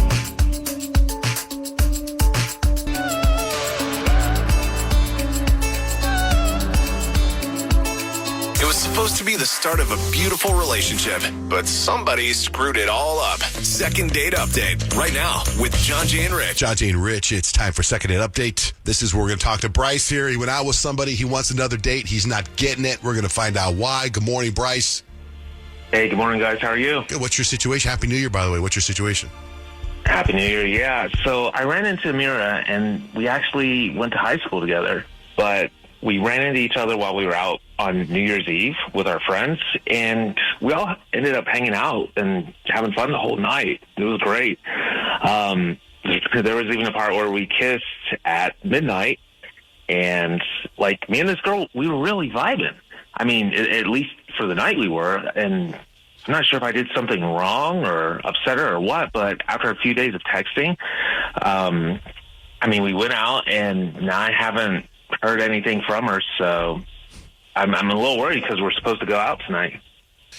It was supposed to be the start of a beautiful relationship, but somebody screwed it all up. Second date update right now with Johnjay and Rich. Johnjay and Rich, it's time for second date update. This is where we're going to talk to Bryce here. He went out with somebody. He wants another date. He's not getting it. We're going to find out why. Good morning, Bryce. Hey, good morning, guys. How are you? Good. What's your situation? Happy New Year, by the way. What's your situation? Happy New Year, yeah. So I ran into Amira, and we actually went to high school together, but we ran into each other while we were out on New Year's Eve with our friends, and we all ended up hanging out and having fun the whole night. It was great. There was even a part where we kissed at midnight, and like me and this girl, we were really vibing. I mean, at least for the night we were, and I'm not sure if I did something wrong or upset her or what, but after a few days of texting, I mean, we went out, and now I haven't heard anything from her, so I'm a little worried because we're supposed to go out tonight.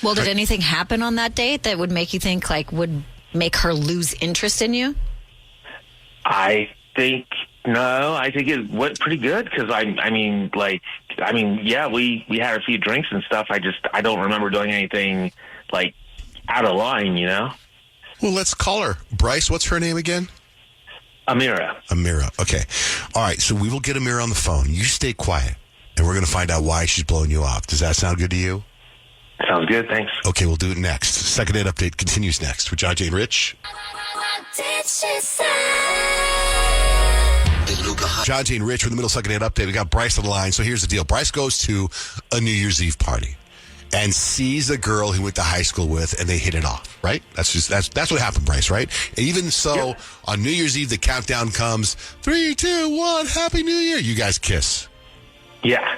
Well, did anything happen on that date that would make you think, like, would make her lose interest in you? I think it went pretty good because I mean, yeah, we had a few drinks and stuff. I don't remember doing anything like out of line, you know? Well, let's call her. Bryce, what's her name again? Amira. Okay. All right. So we will get Amira on the phone. You stay quiet, and we're going to find out why she's blowing you off. Does that sound good to you? Sounds good. Thanks. Okay. We'll do it next. Second date update continues next with Johnjay and Rich. Johnjay and Rich, we're in the middle of second date update. We got Bryce on the line. So here's the deal. Bryce goes to a New Year's Eve party and sees a girl he went to high school with, and they hit it off, right? That's what happened, Bryce, right? And even so, on New Year's Eve, the countdown comes, 3, 2, 1, Happy New Year. You guys kiss. Yeah.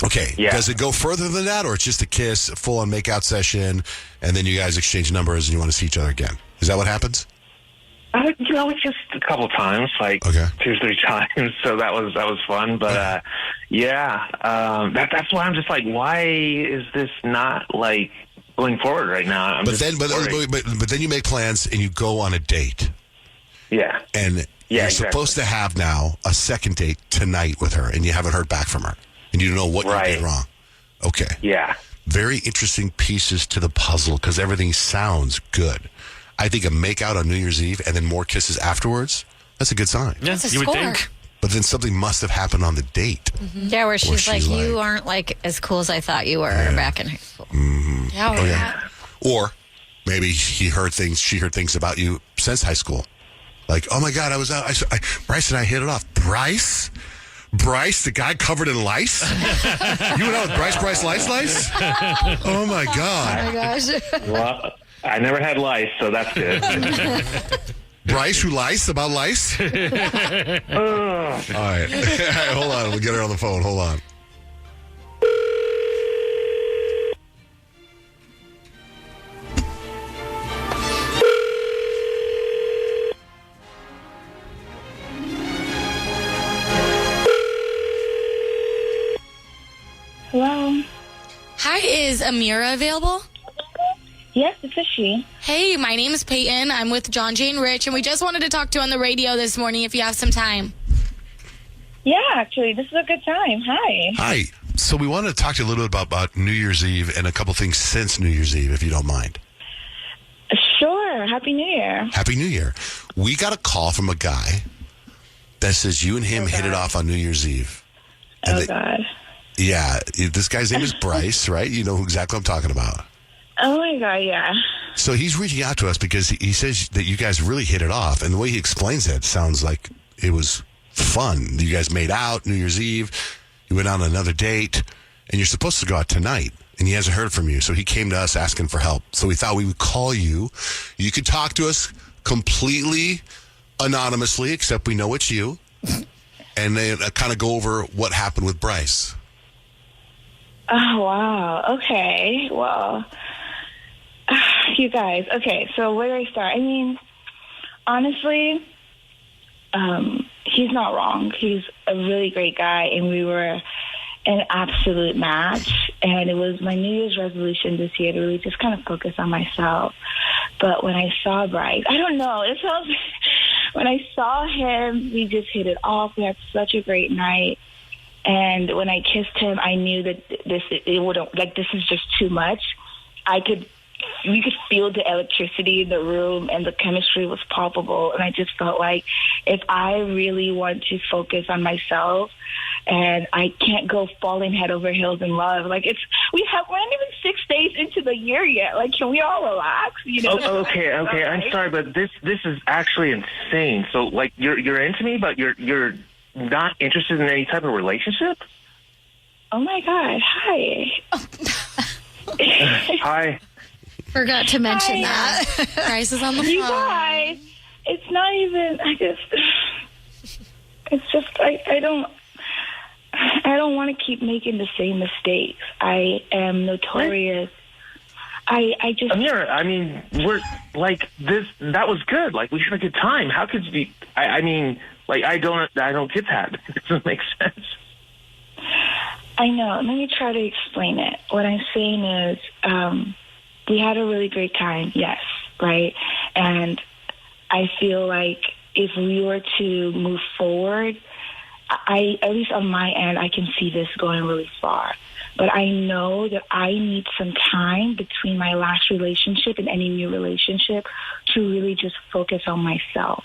Okay. Yeah. Does it go further than that, or it's just a kiss, full-on make-out session, and then you guys exchange numbers and you want to see each other again? Is that what happens? It's just a couple times, like 2 or 3 times. So that was fun. But that's why I'm just like, why is this not like going forward right now? But then you make plans and you go on a date. Yeah. And you're supposed to have now a second date tonight with her, and you haven't heard back from her, and you don't know what you did wrong. Okay. Yeah. Very interesting pieces to the puzzle because everything sounds good. I think a make-out on New Year's Eve and then more kisses afterwards, that's a good sign. Yeah, you would think. But then something must have happened on the date. Mm-hmm. Yeah, where she's like, you aren't like as cool as I thought you were back in high school. Mm-hmm. Yeah. Or maybe she heard things about you since high school. Like, oh my God, I was out. Bryce and I hit it off. Bryce, the guy covered in lice? You went out with Bryce, lice? Oh my God. Oh my gosh. Well, I never had lice, so that's good. Bryce, who lice about lice? All right. Hold on. We'll get her on the phone. Hold on. Hello. Hi, is Amira available? Yes, this is she. Hey, my name is Peyton. I'm with Johnjay and Rich, and we just wanted to talk to you on the radio this morning if you have some time. Yeah, actually, this is a good time. Hi. Hi. So we wanted to talk to you a little bit about New Year's Eve and a couple things since New Year's Eve, if you don't mind. Sure. Happy New Year. Happy New Year. We got a call from a guy that says you and him hit it off on New Year's Eve. And God. Yeah. This guy's name is Bryce, right? You know exactly what I'm talking about. Oh, my God, yeah. So he's reaching out to us because he says that you guys really hit it off. And the way he explains it sounds like it was fun. You guys made out New Year's Eve. You went on another date. And you're supposed to go out tonight. And he hasn't heard from you. So he came to us asking for help. So we thought we would call you. You could talk to us completely anonymously, except we know it's you. And then kind of go over what happened with Bryce. Oh, wow. Okay. Well, you guys. Okay, so where do I start? I mean, honestly, he's not wrong. He's a really great guy, and we were an absolute match. And it was my New Year's resolution this year to really just kind of focus on myself. But when I saw Bryce, I don't know, it felt when I saw him, we just hit it off. We had such a great night. And when I kissed him, I knew that this is just too much. We could feel the electricity in the room, and the chemistry was palpable. And I just felt like if I really want to focus on myself, and I can't go falling head over heels in love, like we're not even 6 days into the year yet. Like, can we all relax? You know? Okay. I'm sorry, but this is actually insane. So, like, you're into me, but you're not interested in any type of relationship? Oh my God! Hi. Hi. Forgot to mention that. Bryce is on the phone. You guys, it's not even. I don't want to keep making the same mistakes. I am notorious. I just. Amira, I mean, we're like this. That was good. Like, we had a good time. How could you be? I mean, like, I don't get that. It doesn't make sense. I know. Let me try to explain it. What I'm saying is, we had a really great time, yes, right? And I feel like if we were to move forward, at least on my end, I can see this going really far. But I know that I need some time between my last relationship and any new relationship to really just focus on myself.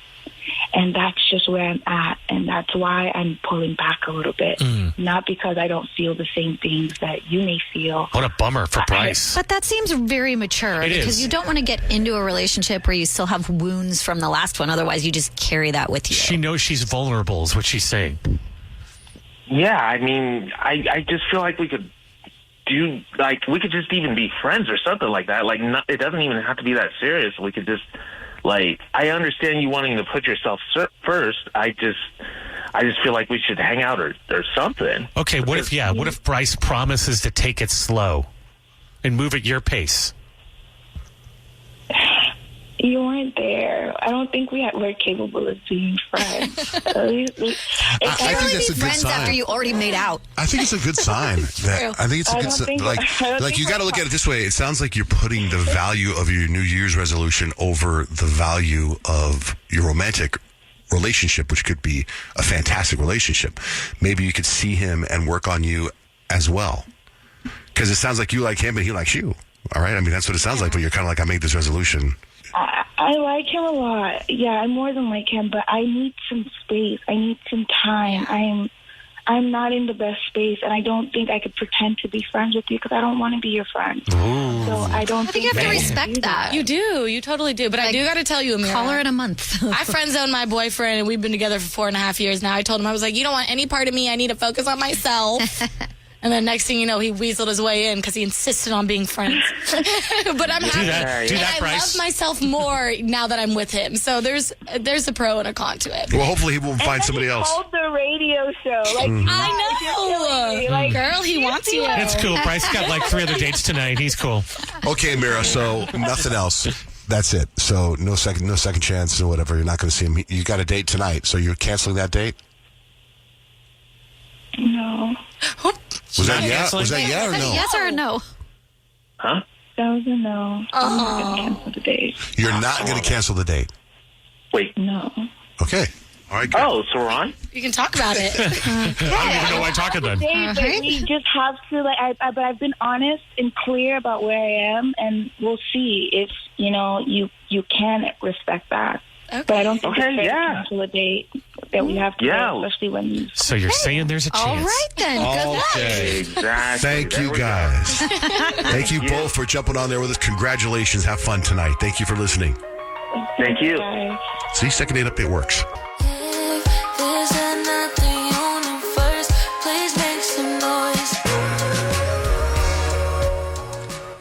And that's just where I'm at. And that's why I'm pulling back a little bit. Not because I don't feel the same things that you may feel. What a bummer for Bryce. But that seems very mature because you don't want to get into a relationship where you still have wounds from the last one. Otherwise, you just carry that with you. She knows she's vulnerable is what she's saying. Yeah, I mean, I just feel like we could we could just even be friends or something like that. Like, it doesn't even have to be that serious. We could just, like, I understand you wanting to put yourself first. I just feel like we should hang out or something. Okay, what if Bryce promises to take it slow and move at your pace? You weren't there. I don't think we're capable of being friends. I think that's a good sign. After you already made out. I think it's a good sign. I think it's a good sign. Like you got to look at it this way. It sounds like you're putting the value of your New Year's resolution over the value of your romantic relationship, which could be a fantastic relationship. Maybe you could see him and work on you as well. Because it sounds like you like him and he likes you. All right? I mean, that's what it sounds like, but you're kind of like, I made this resolution. I like him a lot. Yeah, I more than like him, but I need some space. I need some time. I'm not in the best space, and I don't think I could pretend to be friends with you because I don't want to be your friend. Ooh. So I think you have to respect that. You do. You totally do. But I do got to tell you, Amira. Call her in a month. I friend zoned my boyfriend, and we've been together for 4.5 years now. I told him, I was like, you don't want any part of me. I need to focus on myself. And then next thing you know, he weaseled his way in because he insisted on being friends. But I'm happy. Do that, I Bryce. love myself more now that I'm with him. So there's a pro and a con to it. Well, hopefully he won't find somebody else. Called the radio show. Like, I know. Like, girl, he wants you. It's cool. Bryce got like 3 other dates tonight. He's cool. Okay, Mira. So nothing else. That's it. So no second chance or whatever. You're not going to see him. You got a date tonight. So you're canceling that date? No. Was that yeah or no? Yes or a no? Huh? That was a no. I'm not going to cancel the date. You're not going to cancel the date? Wait. No. Okay. All right, good. Oh, so we're on? You can talk about it. I don't even know why I talk to them. But we just have to, but I've been honest and clear about where I am, and we'll see if, you can respect that. Okay. But I don't think it's fair to cancel a date that we have to do, especially when you... So you're saying there's a chance. All right, then. Good luck. Okay. Exactly. Thank you, guys. Thank you both for jumping on there with us. Congratulations. Have fun tonight. Thank you for listening. Thank you. See, second date update works.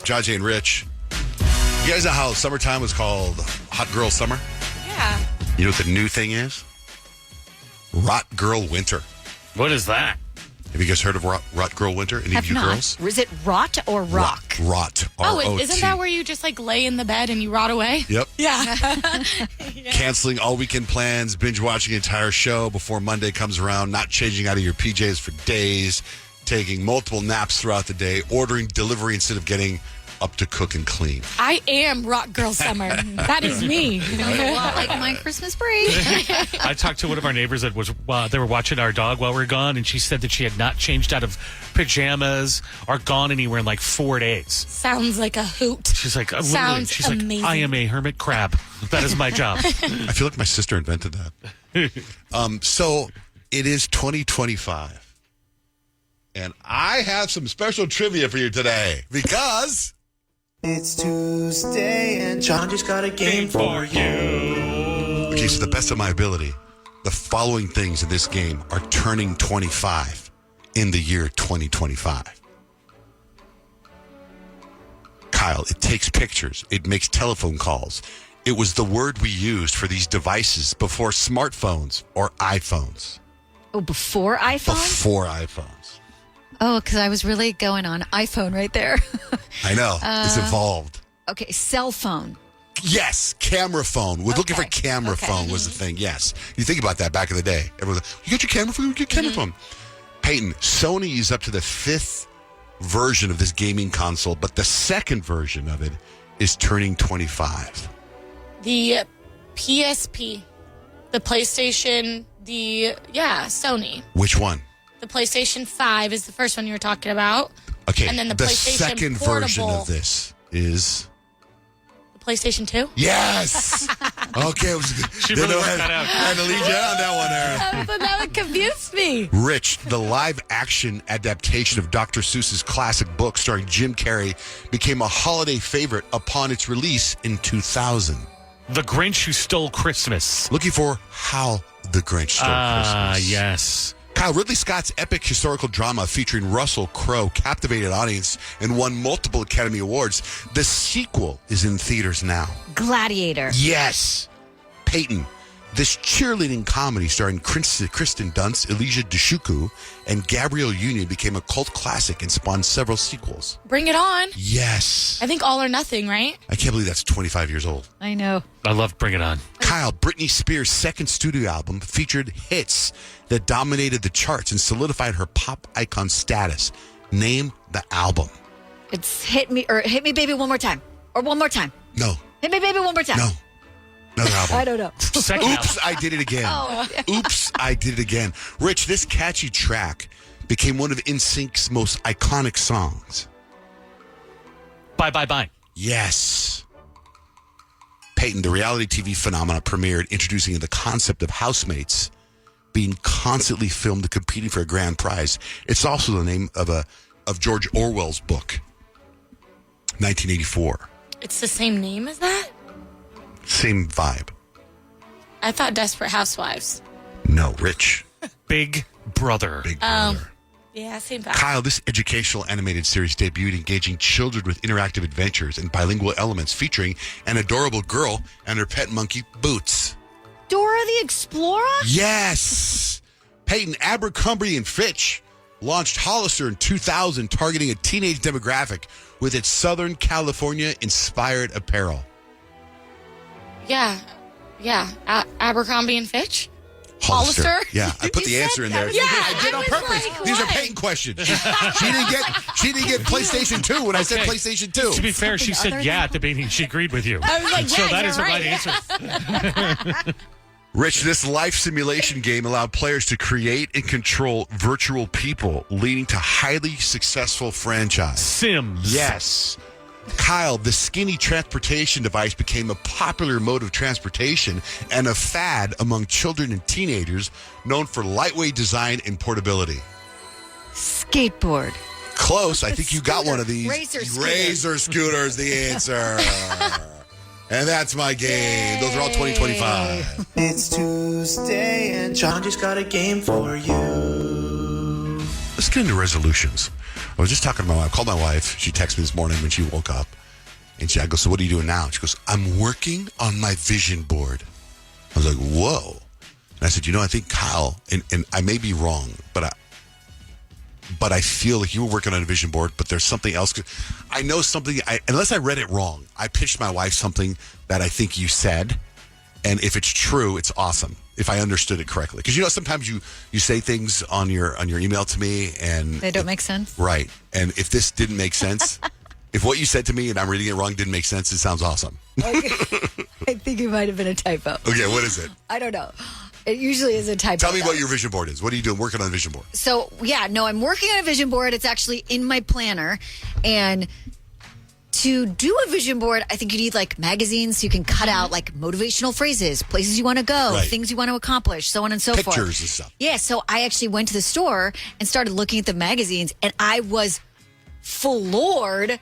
Johnjay Rich. You guys know how summertime was called Hot Girl Summer? Yeah. You know what the new thing is? Rot Girl Winter. What is that? Have you guys heard of Rot Girl Winter? Any of you girls? Is it rot or rock? Rot. Oh, R-O-T. isn't that where you just like lay in the bed and you rot away? Yep. Yeah. Canceling all weekend plans, binge watching the entire show before Monday comes around, not changing out of your PJs for days, taking multiple naps throughout the day, ordering delivery instead of getting up to cook and clean. I am Rock Girl Summer. That is me. A lot like my Christmas break. I talked to one of our neighbors that was they were watching our dog while we were gone, and she said that she had not changed out of pajamas or gone anywhere in like 4 days. Sounds like a hoot. She's like, literally, Sounds she's amazing. like, I am a hermit crab. That is my job. I feel like my sister invented that. So it is 2025. And I have some special trivia for you today because it's Tuesday and John just got a game for you. Okay, so to the best of my ability, the following things in this game are turning 25 in the year 2025. Kyle, it takes pictures. It makes telephone calls. It was the word we used for these devices before smartphones or iPhones. Oh, before iPhone? Before iPhones. Oh, because I was really going on iPhone right there. I know. It's evolved. Okay, cell phone. Yes, camera phone. We're looking for camera phone was the thing. Yes. You think about that back in the day. Everyone's like, you got your camera phone? You got your camera phone. Peyton, Sony is up to the 5th version of this gaming console, but the second version of it is turning 25. The PSP, the PlayStation, Sony. Which one? The PlayStation 5 is the first one you were talking about. Okay, And then the PlayStation second Portable. version of this is... The PlayStation 2? Yes! Okay. She really worked that out. I had to lead you on that one there. But that would confuse me. Rich, the live-action adaptation of Dr. Seuss's classic book starring Jim Carrey, became a holiday favorite upon its release in 2000. The Grinch Who Stole Christmas. Looking for How the Grinch Stole Christmas. Yes. Kyle, Ridley Scott's epic historical drama featuring Russell Crowe captivated audience and won multiple Academy Awards. The sequel is in theaters now. Gladiator. Yes. Peyton, this cheerleading comedy starring Kristen Dunst, Elijah Dushku, and Gabrielle Union became a cult classic and spawned several sequels. Bring it on. Yes. I think All or Nothing, right? I can't believe that's 25 years old. I know. I love Bring It On. Kyle, Britney Spears' second studio album featured hits that dominated the charts and solidified her pop icon status. Name the album. It's Hit Me Baby One More Time. Or One More Time. No. Hit Me Baby One More Time. No. Another album. I don't know. Second Oops, album. I did it again. Oh. Oops, I did it again. Rich, this catchy track became one of NSYNC's most iconic songs. Bye, bye, bye. Yes. Peyton, the reality TV phenomenon premiered introducing the concept of housemates being constantly filmed and competing for a grand prize. It's also the name of George Orwell's book, 1984. It's the same name as that? Same vibe. I thought Desperate Housewives. No, Rich. Big Brother. Big Brother. Yeah, same vibe. Kyle, this educational animated series debuted engaging children with interactive adventures and bilingual elements featuring an adorable girl and her pet monkey, Boots. Dora the Explorer? Yes! Peyton, Abercrombie and Fitch launched Hollister in 2000, targeting a teenage demographic with its Southern California-inspired apparel. Yeah. Abercrombie and Fitch? Hollister? Hollister? Yeah, I put the answer in there. Yeah, I did I on was purpose. like, These are what? Peyton questions. She didn't get PlayStation 2 when I said PlayStation 2. To be fair, she said yeah at the beginning. She agreed with you. I was like, so yeah, that you're is the right. right answer. Rich, this life simulation game allowed players to create and control virtual people, leading to highly successful franchise. Sims. Yes. Kyle, the skinny transportation device became a popular mode of transportation and a fad among children and teenagers, known for lightweight design and portability. Skateboard. Close. I think you got one of these. Razor scooter's the answer. And that's my game. Those are all 2025. It's Tuesday and John just got a game for you. Let's get into resolutions. I was just talking to my wife. I called my wife. She texted me this morning when she woke up. And I go, so what are you doing now? She goes, I'm working on my vision board. I was like, whoa. And I said, I think Kyle, and I may be wrong, but but I feel like you were working on a vision board, but there's something else. I know something, unless I read it wrong, I pitched my wife something that I think you said, and if it's true, it's awesome, if I understood it correctly. Because, sometimes you say things on your email to me, and... They don't make sense? Right. And if this didn't make sense, if what you said to me and I'm reading it wrong didn't make sense, it sounds awesome. Okay. I think it might have been a typo. Okay, what is it? I don't know. It usually is a typo. Tell me what your vision board is. What are you doing working on a vision board? So, I'm working on a vision board. It's actually in my planner. And to do a vision board, I think you need like magazines so you can cut out like motivational phrases, places you want to go, things you want to accomplish, so on and so forth. Pictures and stuff. Yeah, so I actually went to the store and started looking at the magazines, and I was floored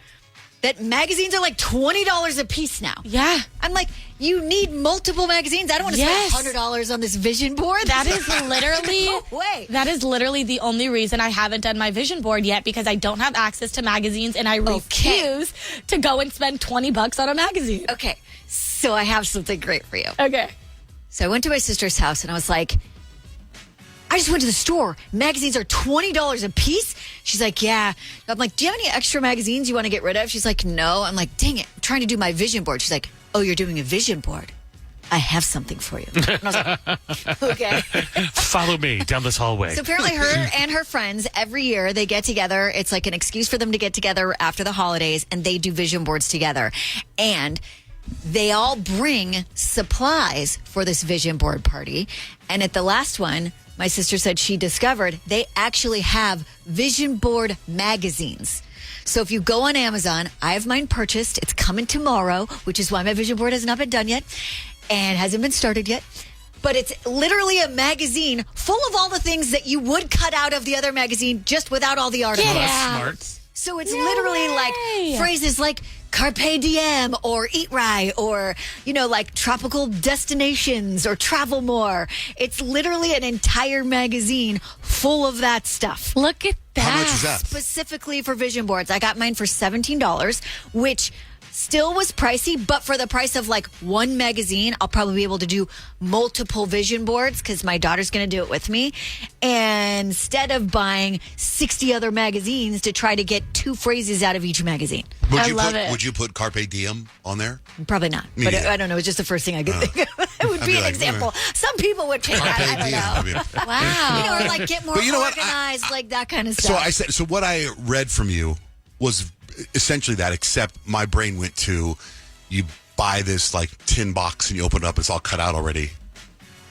that magazines are like $20 a piece now. Yeah. I'm like, you need multiple magazines. I don't want to spend $100 on this vision board. That is literally no way. That is literally the only reason I haven't done my vision board yet, because I don't have access to magazines and I refuse to go and spend $20 on a magazine. Okay. So I have something great for you. Okay. So I went to my sister's house and I was like, I just went to the store. Magazines are $20 a piece. She's like, yeah. I'm like, do you have any extra magazines you want to get rid of? She's like, no. I'm like, dang it. I'm trying to do my vision board. She's like, oh, you're doing a vision board. I have something for you. And I was like, okay. Follow me down this hallway. So apparently her and her friends, every year they get together. It's like an excuse for them to get together after the holidays, and they do vision boards together. And they all bring supplies for this vision board party. And at the last one, my sister said she discovered they actually have vision board magazines. So if you go on Amazon, I have mine purchased. It's coming tomorrow, which is why my vision board has not been done yet and hasn't been started yet. But it's literally a magazine full of all the things that you would cut out of the other magazine just without all the articles. Yeah. Smart. So it's literally like phrases like Carpe Diem or Eat Right or, like tropical destinations or travel more. It's literally an entire magazine full of that stuff. Look at that. How much is that? Specifically for vision boards. I got mine for $17, which still was pricey, but for the price of like one magazine, I'll probably be able to do multiple vision boards because my daughter's going to do it with me. And instead of buying 60 other magazines to try to get 2 phrases out of each magazine. Would you put Carpe Diem on there? Probably not. But I don't know. It's just the first thing I could think of. It would be an example. Some people would pick that. I don't know. Wow. Or like get more organized, like that kind of stuff. So what I read from you was essentially that, except my brain went to, you buy this like tin box and you open it up, it's all cut out already.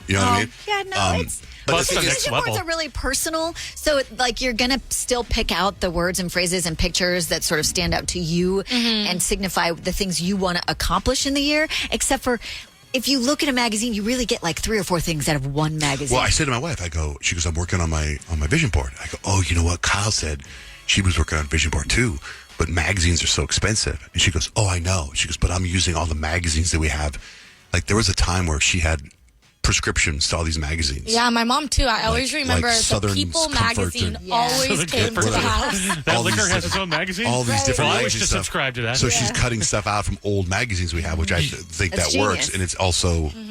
You know what I mean? Yeah, no, Plus the next vision boards level. are really personal, so you're gonna still pick out the words and phrases and pictures that sort of stand out to you and signify the things you want to accomplish in the year. Except for if you look at a magazine, you really get like 3 or 4 things out of one magazine. Well, I said to my wife, she goes, I'm working on my vision board. I go, oh, you know what? Kyle said she was working on a vision board too, but magazines are so expensive. And she goes, oh, I know. She goes, but I'm using all the magazines that we have. Like there was a time where she had prescriptions to all these magazines. Yeah, my mom too. I always remember the Southern People Comfort magazine always came to the house. That liquor has its own magazine? All these different I magazines. wish to subscribe to that. So she's cutting stuff out from old magazines we have, which I think That's that works. genius. And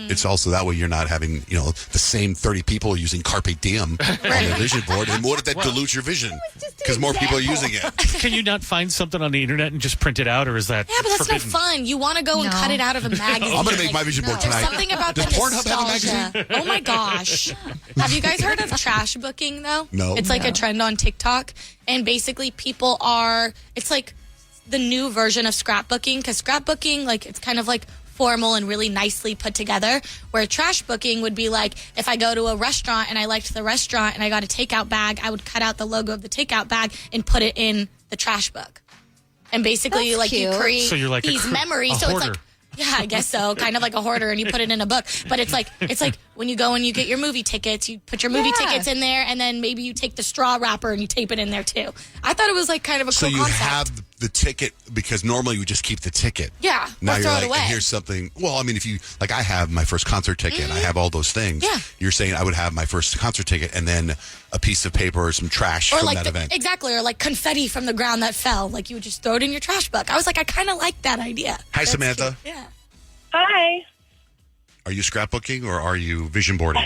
it's also that way you're not having, the same 30 people using Carpe Diem on their vision board. And what if that dilutes your vision? Because more people are using it. Can you not find something on the internet and just print it out, or is that Yeah, but that's forbidden? no fun. You want to go and cut it out of a magazine. I'm going to make my vision board tonight. There's something about Does the Pornhub have a nostalgia. magazine? Oh my gosh. Have you guys heard of trash booking though? No. It's like a trend on TikTok, and basically it's like the new version of scrapbooking, because scrapbooking, like, it's kind of like formal and really nicely put together, where trash booking would be like, if I go to a restaurant and I liked the restaurant and I got a takeout bag, I would cut out the logo of the takeout bag and put it in the trash book. And basically, That's like, cute. you create So you're like these memories. a So hoarder. it's like, yeah, I guess so. Kind of like a hoarder, and you put it in a book. But it's like when you go and you get your movie tickets, you put your movie tickets in there, and then maybe you take the straw wrapper and you tape it in there too. I thought it was like kind of a So cool you concept. have the ticket, because normally you just keep the ticket. Yeah, Now or you're throw like, it away. here's something. Well, I mean, if you, like, I have my first concert ticket, I have all those things. Yeah. You're saying I would have my first concert ticket and then a piece of paper or some trash Or from like that event. exactly, or like confetti from the ground that fell. Like you would just throw it in your trash book. I was like, I kind of like that idea. Hi, Samantha. Cute. Yeah. Hi. Are you scrapbooking or are you vision boarding?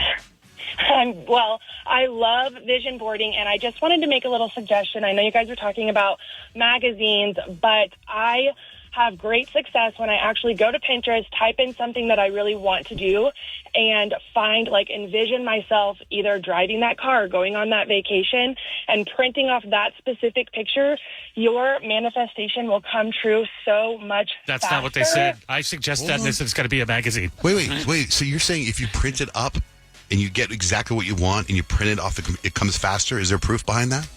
Well, I love vision boarding, and I just wanted to make a little suggestion. I know you guys are talking about magazines, but I have great success when I actually go to Pinterest, type in something that I really want to do, and envision myself either driving that car, going on that vacation, and printing off that specific picture. Your manifestation will come true so much That's faster. not what they said. I suggest that this has got to be a magazine. Wait. So you're saying if you print it up and you get exactly what you want and you print it off, it comes faster? Is there proof behind that?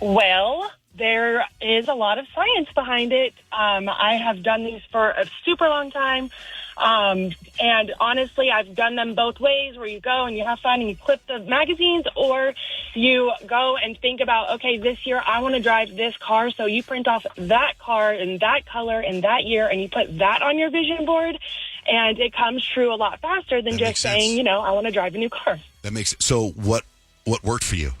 Well, there is a lot of science behind it. I have done these for a super long time. And honestly, I've done them both ways, where you go and you have fun and you clip the magazines, or you go and think about, okay, this year I want to drive this car. So you print off that car and that color and that year, and you put that on your vision board, and it comes true a lot faster than just saying, I want to drive a new car. That makes it. So what worked for you?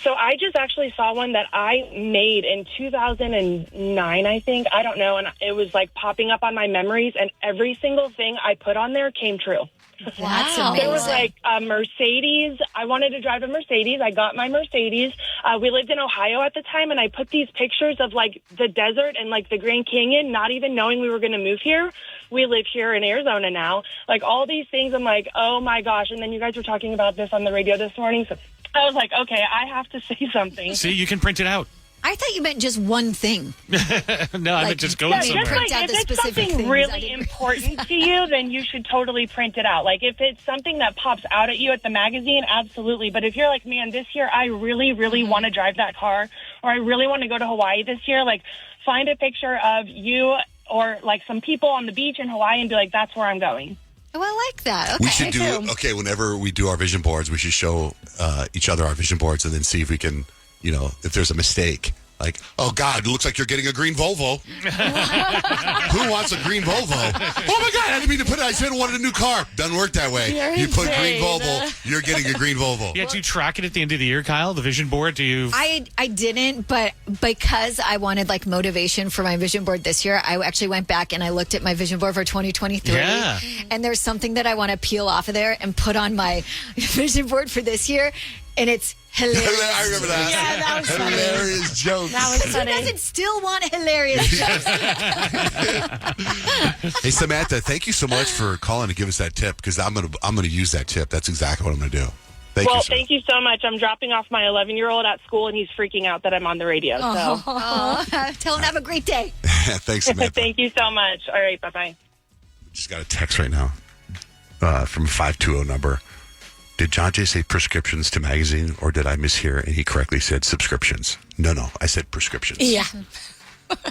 So I just actually saw one that I made in 2009, I think. I don't know. And it was popping up on my memories, and every single thing I put on there came true. That's amazing. There was a Mercedes. I wanted to drive a Mercedes. I got my Mercedes. We lived in Ohio at the time, and I put these pictures of the desert and the Grand Canyon, not even knowing we were going to move here. We live here in Arizona now. All these things, I'm oh my gosh. And then you guys were talking about this on the radio this morning. So I was okay, I have to say something. See, you can print it out. I thought you meant just one thing. No, I meant just going somewhere. If it's something really important to you, then you should totally print it out. If it's something that pops out at you at the magazine, absolutely. But if you're like, man, this year I really, really want to drive that car, or I really want to go to Hawaii this year, find a picture of you or some people on the beach in Hawaii and be that's where I'm going. Oh, I like that. Okay. We should do, whenever we do our vision boards, we should show each other our vision boards and then see if we can, if there's a mistake. Oh, God, it looks like you're getting a green Volvo. Who wants a green Volvo? Oh, my God, I didn't mean to put it. I said I wanted a new car. Doesn't work that way. You put green Volvo, you're getting a green Volvo. Yeah, do you track it at the end of the year, Kyle, the vision board? Do you? I didn't, but because I wanted motivation for my vision board this year, I actually went back and I looked at my vision board for 2023. Yeah. And there's something that I want to peel off of there and put on my vision board for this year. And it's hilarious. I remember that. Yeah, that was funny. Hilarious jokes. That was funny. Who doesn't still want hilarious jokes? Hey, Samantha, thank you so much for calling to give us that tip, because I'm gonna use that tip. That's exactly what I'm gonna do. Thank you so much. I'm dropping off my 11-year-old at school, and he's freaking out that I'm on the radio. So tell him have a great day. Thanks, Samantha. Thank you so much. All right, bye-bye. Just got a text right now from a 520 number. Did Johnjay say prescriptions to magazine, or did I mishear and he correctly said subscriptions? No, I said prescriptions. Yeah.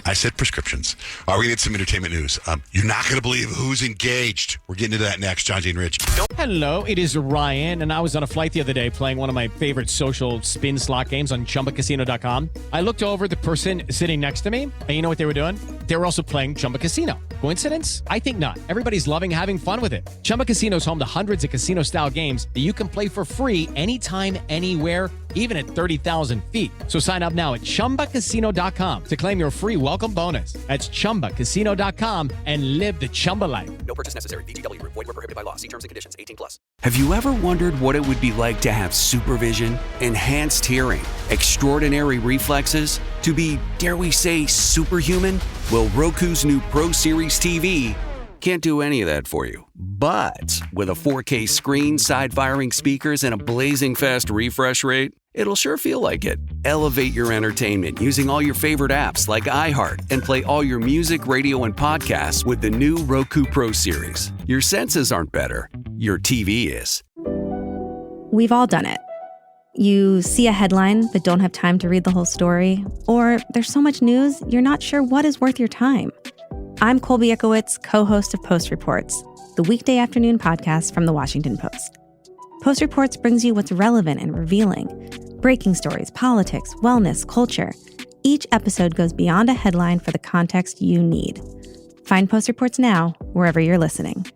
I said prescriptions. All right, we get some entertainment news. You're not going to believe who's engaged. We're getting into that next. Johnjay and Rich. Hello, it is Ryan, and I was on a flight the other day playing one of my favorite social spin slot games on ChumbaCasino.com. I looked over at the person sitting next to me, and you know what they were doing? They were also playing Chumba Casino. Coincidence? I think not. Everybody's loving having fun with it. Chumba Casino is home to hundreds of casino-style games that you can play for free anytime, anywhere, even at 30,000 feet. So sign up now at ChumbaCasino.com to claim your free welcome bonus. That's ChumbaCasino.com and live the Chumba life. No purchase necessary. VGW. Void where prohibited by law. See terms and conditions. 18+. Have you ever wondered what it would be like to have supervision, enhanced hearing, extraordinary reflexes, to be, dare we say, superhuman? Well, Roku's new Pro Series TV can't do any of that for you. But with a 4K screen, side-firing speakers, and a blazing fast refresh rate, it'll sure feel like it. Elevate your entertainment using all your favorite apps like iHeart and play all your music, radio, and podcasts with the new Roku Pro Series. Your senses aren't better. Your TV is. We've all done it. You see a headline but don't have time to read the whole story, or there's so much news you're not sure what is worth your time. I'm Colby Ekowitz, co-host of Post Reports, the weekday afternoon podcast from The Washington Post. Post Reports brings you what's relevant and revealing. Breaking stories, politics, wellness, culture. Each episode goes beyond a headline for the context you need. Find Post Reports now, wherever you're listening.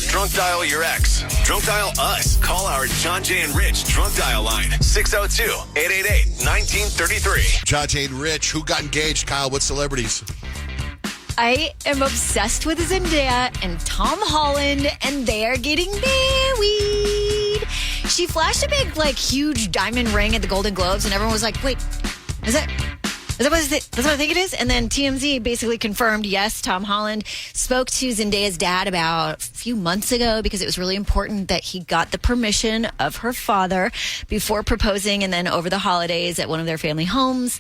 Drunk dial your ex. Drunk dial us. Call our Johnjay and Rich drunk dial line. 602-888-1933. Johnjay and Rich, who got engaged? Kyle, what celebrities? I am obsessed with Zendaya and Tom Holland, and they're getting married. She flashed a big, huge diamond ring at the Golden Globes, and everyone was like, wait, is that that's what I think it is? And then TMZ basically confirmed, yes, Tom Holland spoke to Zendaya's dad about a few months ago because it was really important that he got the permission of her father before proposing. And then over the holidays at one of their family homes,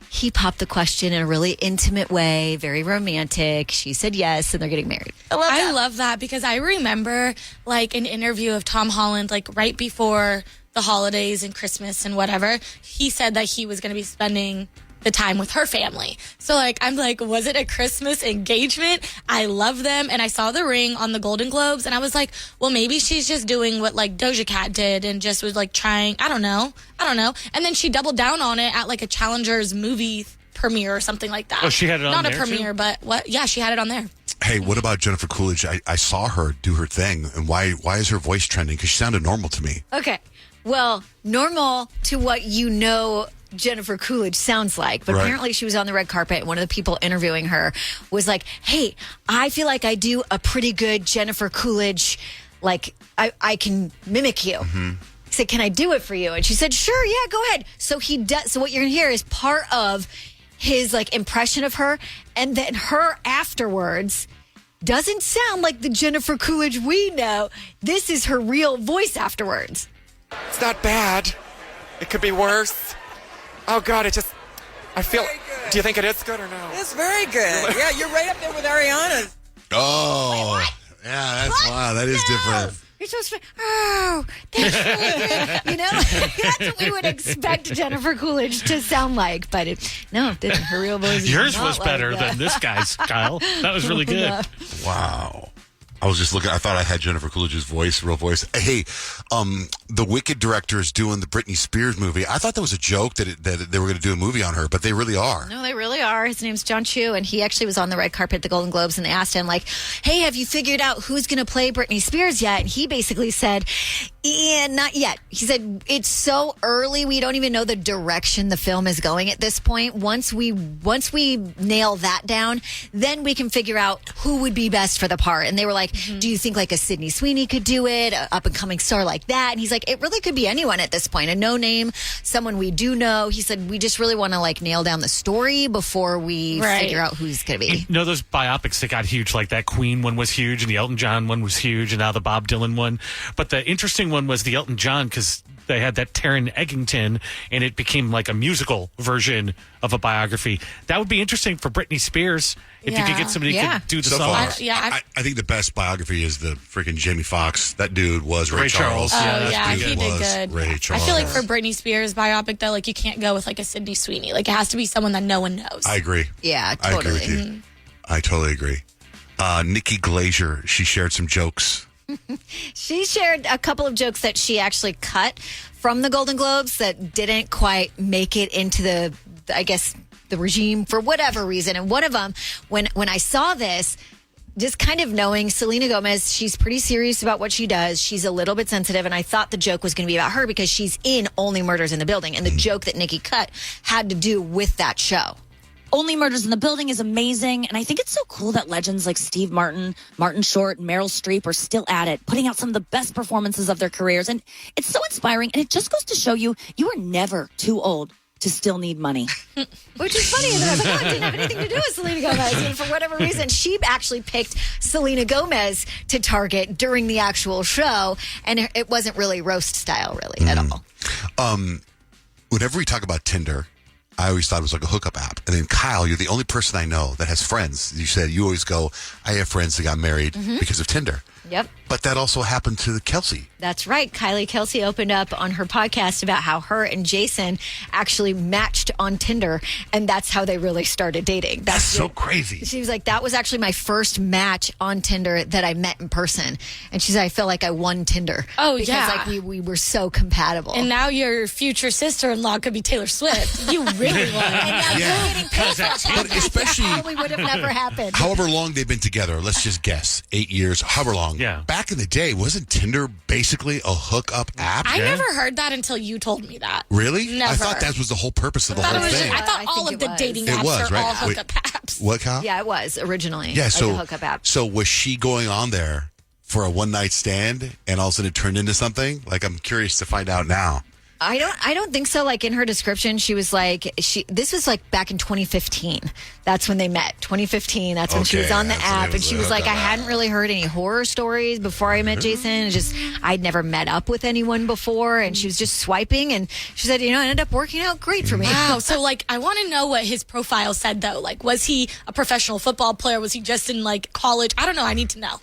he popped the question in a really intimate way, very romantic. She said yes, and they're getting married. I love that because I remember an interview of Tom Holland right before the holidays and Christmas and whatever. He said that he was going to be spending the time with her family. So I'm was it a Christmas engagement? I love them. And I saw the ring on the Golden Globes and I was like, well, maybe she's just doing what Doja Cat did and just was trying. I don't know. And then she doubled down on it at a Challengers movie premiere or something like that. Oh, she had it on Not there a premiere, too? but what? Yeah, she had it on there. Hey, what about Jennifer Coolidge? I saw her do her thing. And why is her voice trending? Because she sounded normal to me. Okay. Well, normal to what you know Jennifer Coolidge sounds like, but apparently she was on the red carpet and one of the people interviewing her was like, hey, I feel like I do a pretty good Jennifer Coolidge, I can mimic you. He said, can I do it for you? And she said, sure, yeah, go ahead. So he does. So what you're gonna hear is part of his impression of her, and then her afterwards doesn't sound like the Jennifer Coolidge we know. This is her real voice afterwards. It's not bad. It could be worse. Oh, God, I feel... Do you think it is good or no? It's very good. Yeah, you're right up there with Ariana's. Oh, yeah, wow, that is different. You're supposed to, that's really good. That's what we would expect Jennifer Coolidge to sound like. But no, it didn't. Her real voice is Yours not was better like that. than this guy's, Kyle. That was really good. No. Wow. I was just looking. I thought I had Jennifer Coolidge's voice, real voice. Hey, the Wicked director is doing the Britney Spears movie. I thought that was a joke that they were going to do a movie on her, but they really are. No, they really are. His name's John Chu, and he actually was on the red carpet at the Golden Globes, and they asked him, hey, have you figured out who's going to play Britney Spears yet? And he basically said, yeah, not yet. He said, it's so early, we don't even know the direction the film is going at this point. Once we nail that down, then we can figure out who would be best for the part. And they were like, do you think a Sydney Sweeney could do it, an up-and-coming star like that? And he's like, it really could be anyone at this point, a no-name, someone we do know. He said, we just really want to nail down the story before we figure out who's going to be. Those biopics that got huge, like that Queen one was huge, and the Elton John one was huge, and now the Bob Dylan one. But the interesting one was the Elton John, because they had that Taron Egerton, and it became a musical version of a biography. That would be interesting for Britney Spears if you could get somebody who could do the so song. far, I think the best biography is the freaking Jamie Foxx. That dude was Ray Charles. Oh, yeah, he did good. Ray Charles. I feel for Britney Spears biopic, though, you can't go with a Sydney Sweeney. It has to be someone that no one knows. I agree. Yeah, I totally. agree with you. I totally agree. Nikki Glaser, she shared some jokes. She shared a couple of jokes that she actually cut from the Golden Globes that didn't quite make it into the regime for whatever reason. And one of them, when I saw this, just kind of knowing Selena Gomez, she's pretty serious about what she does. She's a little bit sensitive, and I thought the joke was going to be about her because she's in Only Murders in the Building. And the joke that Nikki cut had to do with that show. Only Murders in the Building is amazing, and I think it's so cool that legends like Steve Martin, Martin Short, and Meryl Streep are still at it, putting out some of the best performances of their careers. And it's so inspiring, and it just goes to show you are never too old to still need money. Which is funny. And I was like, it didn't have anything to do with Selena Gomez. And for whatever reason, she actually picked Selena Gomez to target during the actual show, and it wasn't really roast style, really, at all. Whenever we talk about Tinder, I always thought it was a hookup app. And then, Kyle, you're the only person I know that has friends. You said you always go, I have friends that got married because of Tinder. Yep. But that also happened to Kelsey. That's right. Kylie Kelsey opened up on her podcast about how her and Jason actually matched on Tinder, and that's how they really started dating. That's so crazy. She was like, that was actually my first match on Tinder that I met in person. And she said, I feel like I won Tinder. Oh, because, yeah. we were so compatible. And now your future sister-in-law could be Taylor Swift. You really won. And now you're getting paid for that. But especially, probably would have never happened. However long they've been together, let's just guess, 8 years, however long. Yeah. Back in the day, wasn't Tinder basically a hookup app? I never heard that until you told me that. Really? Never. I thought that was the whole purpose of the whole thing. I thought all of the dating apps was, are right? all hookup apps. What, Kyle? Yeah, it was originally. Yeah, like a hookup app. So was she going on there for a one-night stand and all of a sudden it turned into something? Like, I'm curious to find out now. I don't think so. Like in her description, she was like, this was like back in 2015. That's when they met. 2015. That's when she was on the app, and she was like, I hadn't really heard any horror stories before I met Jason. It's just I'd never met up with anyone before, and she was just swiping, and she said, it ended up working out great for me. Wow. So like, I want to know what his profile said though. Like, was he a professional football player? Was he just in like college? I don't know. I need to know.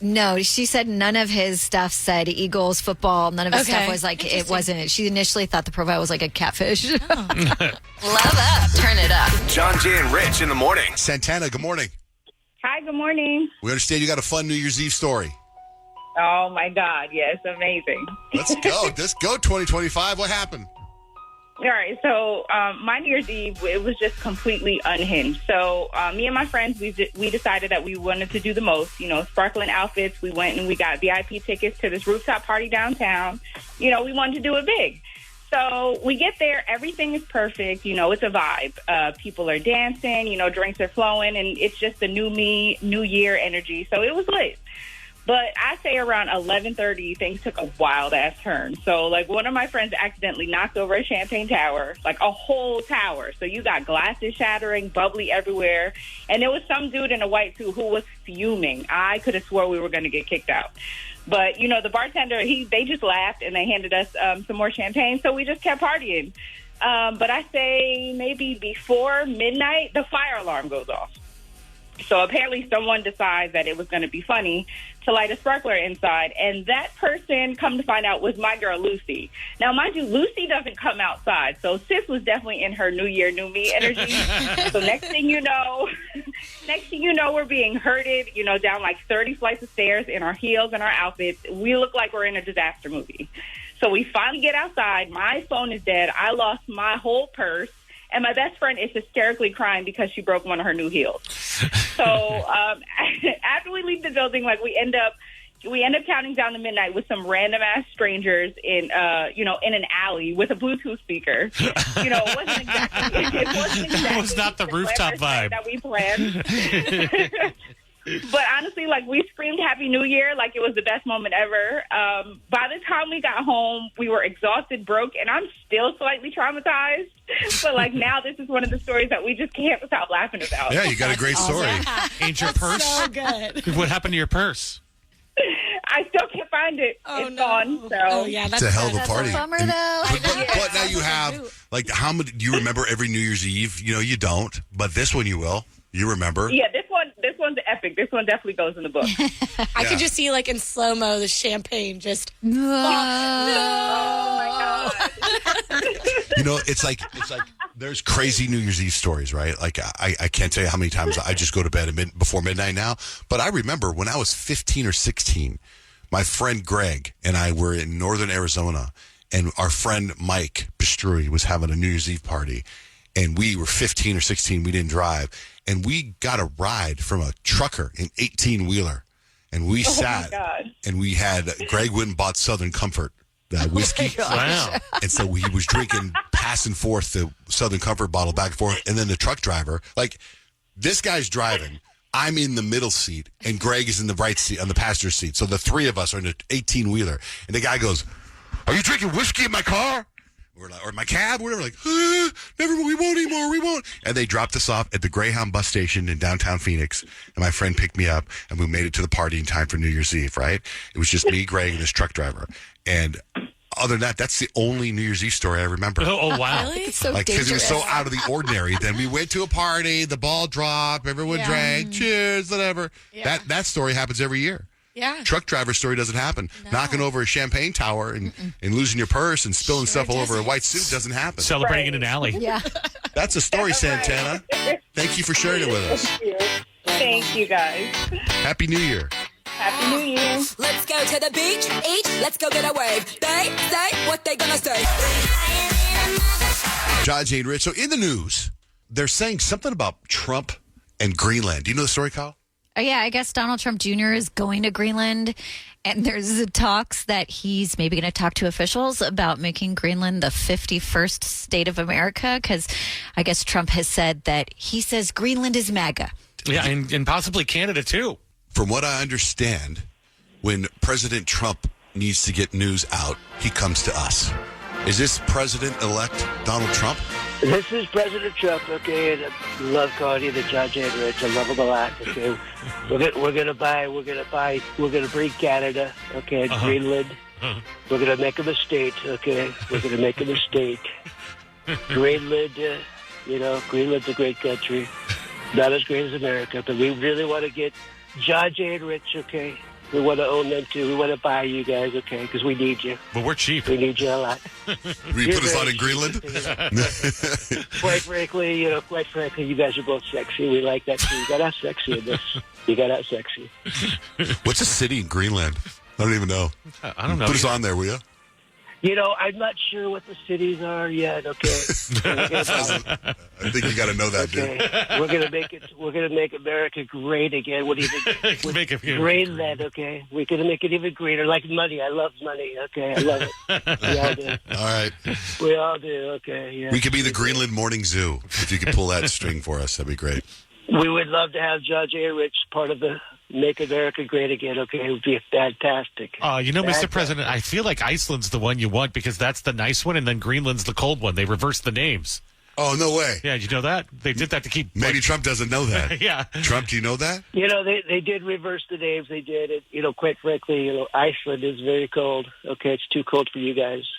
No, she said none of his stuff said Eagles football. None of his stuff was like, it wasn't. She initially thought the profile was like a catfish. Love up. Turn it up. Johnjay and Rich in the morning. Santana, good morning. Hi, good morning. We understand you got a fun New Year's Eve story. Oh, my God. Yes, amazing. Let's go. Let's go 2025. What happened? All right, so my New Year's Eve, it was just completely unhinged. So me and my friends, we decided that we wanted to do the most, sparkling outfits. We went and we got VIP tickets to this rooftop party downtown. We wanted to do it big. So we get there, everything is perfect, it's a vibe. People are dancing, drinks are flowing, and it's just the new me, new year energy. So it was lit. But I say around 11:30, things took a wild-ass turn. So, like, one of my friends accidentally knocked over a champagne tower, like a whole tower. So you got glasses shattering, bubbly everywhere. And there was some dude in a white suit who was fuming. I could have swore we were going to get kicked out. But, the bartender, they just laughed, and they handed us some more champagne. So we just kept partying. But I say maybe before midnight, the fire alarm goes off. So apparently someone decides that it was going to be funny to light a sparkler inside. And that person, come to find out, was my girl, Lucy. Now, mind you, Lucy doesn't come outside. So sis was definitely in her new year, new me energy. So next thing you know, we're being herded, down like 30 flights of stairs in our heels and our outfits. We look like we're in a disaster movie. So we finally get outside. My phone is dead. I lost my whole purse. And my best friend is hysterically crying because she broke one of her new heels. So after we leave the building, like we end up counting down to midnight with some random ass strangers in an alley with a Bluetooth speaker. It wasn't exactly. That was not the rooftop vibe that we planned. But honestly, like, we screamed Happy New Year like it was the best moment ever. By the time we got home, we were exhausted, broke, and I'm still slightly traumatized. But, like, now this is one of the stories that we just can't stop laughing about. Yeah, you got a great story. Ain't your purse? So good. What happened to your purse? I still can't find it. It's gone. So. Oh, yeah. It's a hell of a party. That's a bummer, though. But now you have, like, how many, do you remember every New Year's Eve? You don't, but this one you will. You remember? Yeah, this one's epic. This one definitely goes in the book. I could just see, like, in slow-mo, the champagne just... No. Oh, my God. It's like there's crazy New Year's Eve stories, right? Like, I can't tell you how many times I just go to bed before midnight now. But I remember when I was 15 or 16, my friend Greg and I were in northern Arizona, and our friend Mike Pistrui was having a New Year's Eve party. And we were 15 or 16. We didn't drive. And we got a ride from a trucker, an 18-wheeler. And we sat, and we had, Greg went and bought Southern Comfort, whiskey. Wow. And so he was drinking, passing forth the Southern Comfort bottle back and forth. And then the truck driver, like, this guy's driving. I'm in the middle seat, and Greg is in the right seat, on the passenger seat. So the three of us are in an 18-wheeler. And the guy goes, "Are you drinking whiskey in my car? Or my cab," whatever, like, never, we won't anymore, we won't. And they dropped us off at the Greyhound bus station in downtown Phoenix, and my friend picked me up, and we made it to the party in time for New Year's Eve, right? It was just me, Greg, and this truck driver. And other than that, that's the only New Year's Eve story I remember. Oh wow. Really? It's so Like, because it was dangerous. so out of the ordinary. Then we went to a party, the ball dropped, everyone drank, cheers, whatever. Yeah. That story happens every year. Yeah. Truck driver story doesn't happen. Knocking over a champagne tower and losing your purse and spilling stuff all over a white suit doesn't happen. Celebrating in an alley. Yeah. That's a story, Santana. Thank you for sharing it with us. Thank you, guys. Happy New Year. Happy New Year. Let's go to the beach, eat, let's go get a wave. They say what they gonna say. Johnjay Rich. So in the news, they're saying something about Trump and Greenland. Do you know the story, Kyle? Yeah, I guess Donald Trump Jr. is going to Greenland, and there's talks that he's maybe going to talk to officials about making Greenland the 51st state of America, because I guess Trump has said that he says Greenland is MAGA. Yeah, and possibly Canada, too. From what I understand, when President Trump needs to get news out, he comes to us. Is this President-elect Donald Trump? This is President Trump, okay, and I love calling you the Johnjay Rich. I love him a lot, okay. We're gonna bring Canada, okay, and Greenland. We're gonna make them a state, okay. We're gonna make them a state. Greenland, Greenland's a great country, not as great as America, but we really want to get Johnjay Rich, okay. We want to own them, too. We want to buy you guys, okay, because we need you. But we're cheap. We need you a lot. Will you put us on in Greenland? Quite frankly, you guys are both sexy. We like that, too. You got out sexy in this. You got out sexy. What's a city in Greenland? I don't even know. I don't know. Put us on there, will you? I'm not sure what the cities are yet, okay? I think you got to know that, okay. dude. We're gonna make America great again. Make it Greenland, okay? We're gonna make it even greater. Like money. I love money, okay? I love it. We all do. All right. We all do, okay? Yeah. We could be the Greenland Morning Zoo. If you could pull that string for us, that'd be great. We would love to have Johnjay Rich part of the Make America Great Again, okay? It would be fantastic. Mr. President, I feel like Iceland's the one you want because that's the nice one, and then Greenland's the cold one. They reversed the names. Oh, no way. Yeah, you know that? They did that to keep... Maybe Trump doesn't know that. Yeah. Trump, do you know that? They did reverse the names. They did it. Quite frankly, Iceland is very cold. Okay, it's too cold for you guys.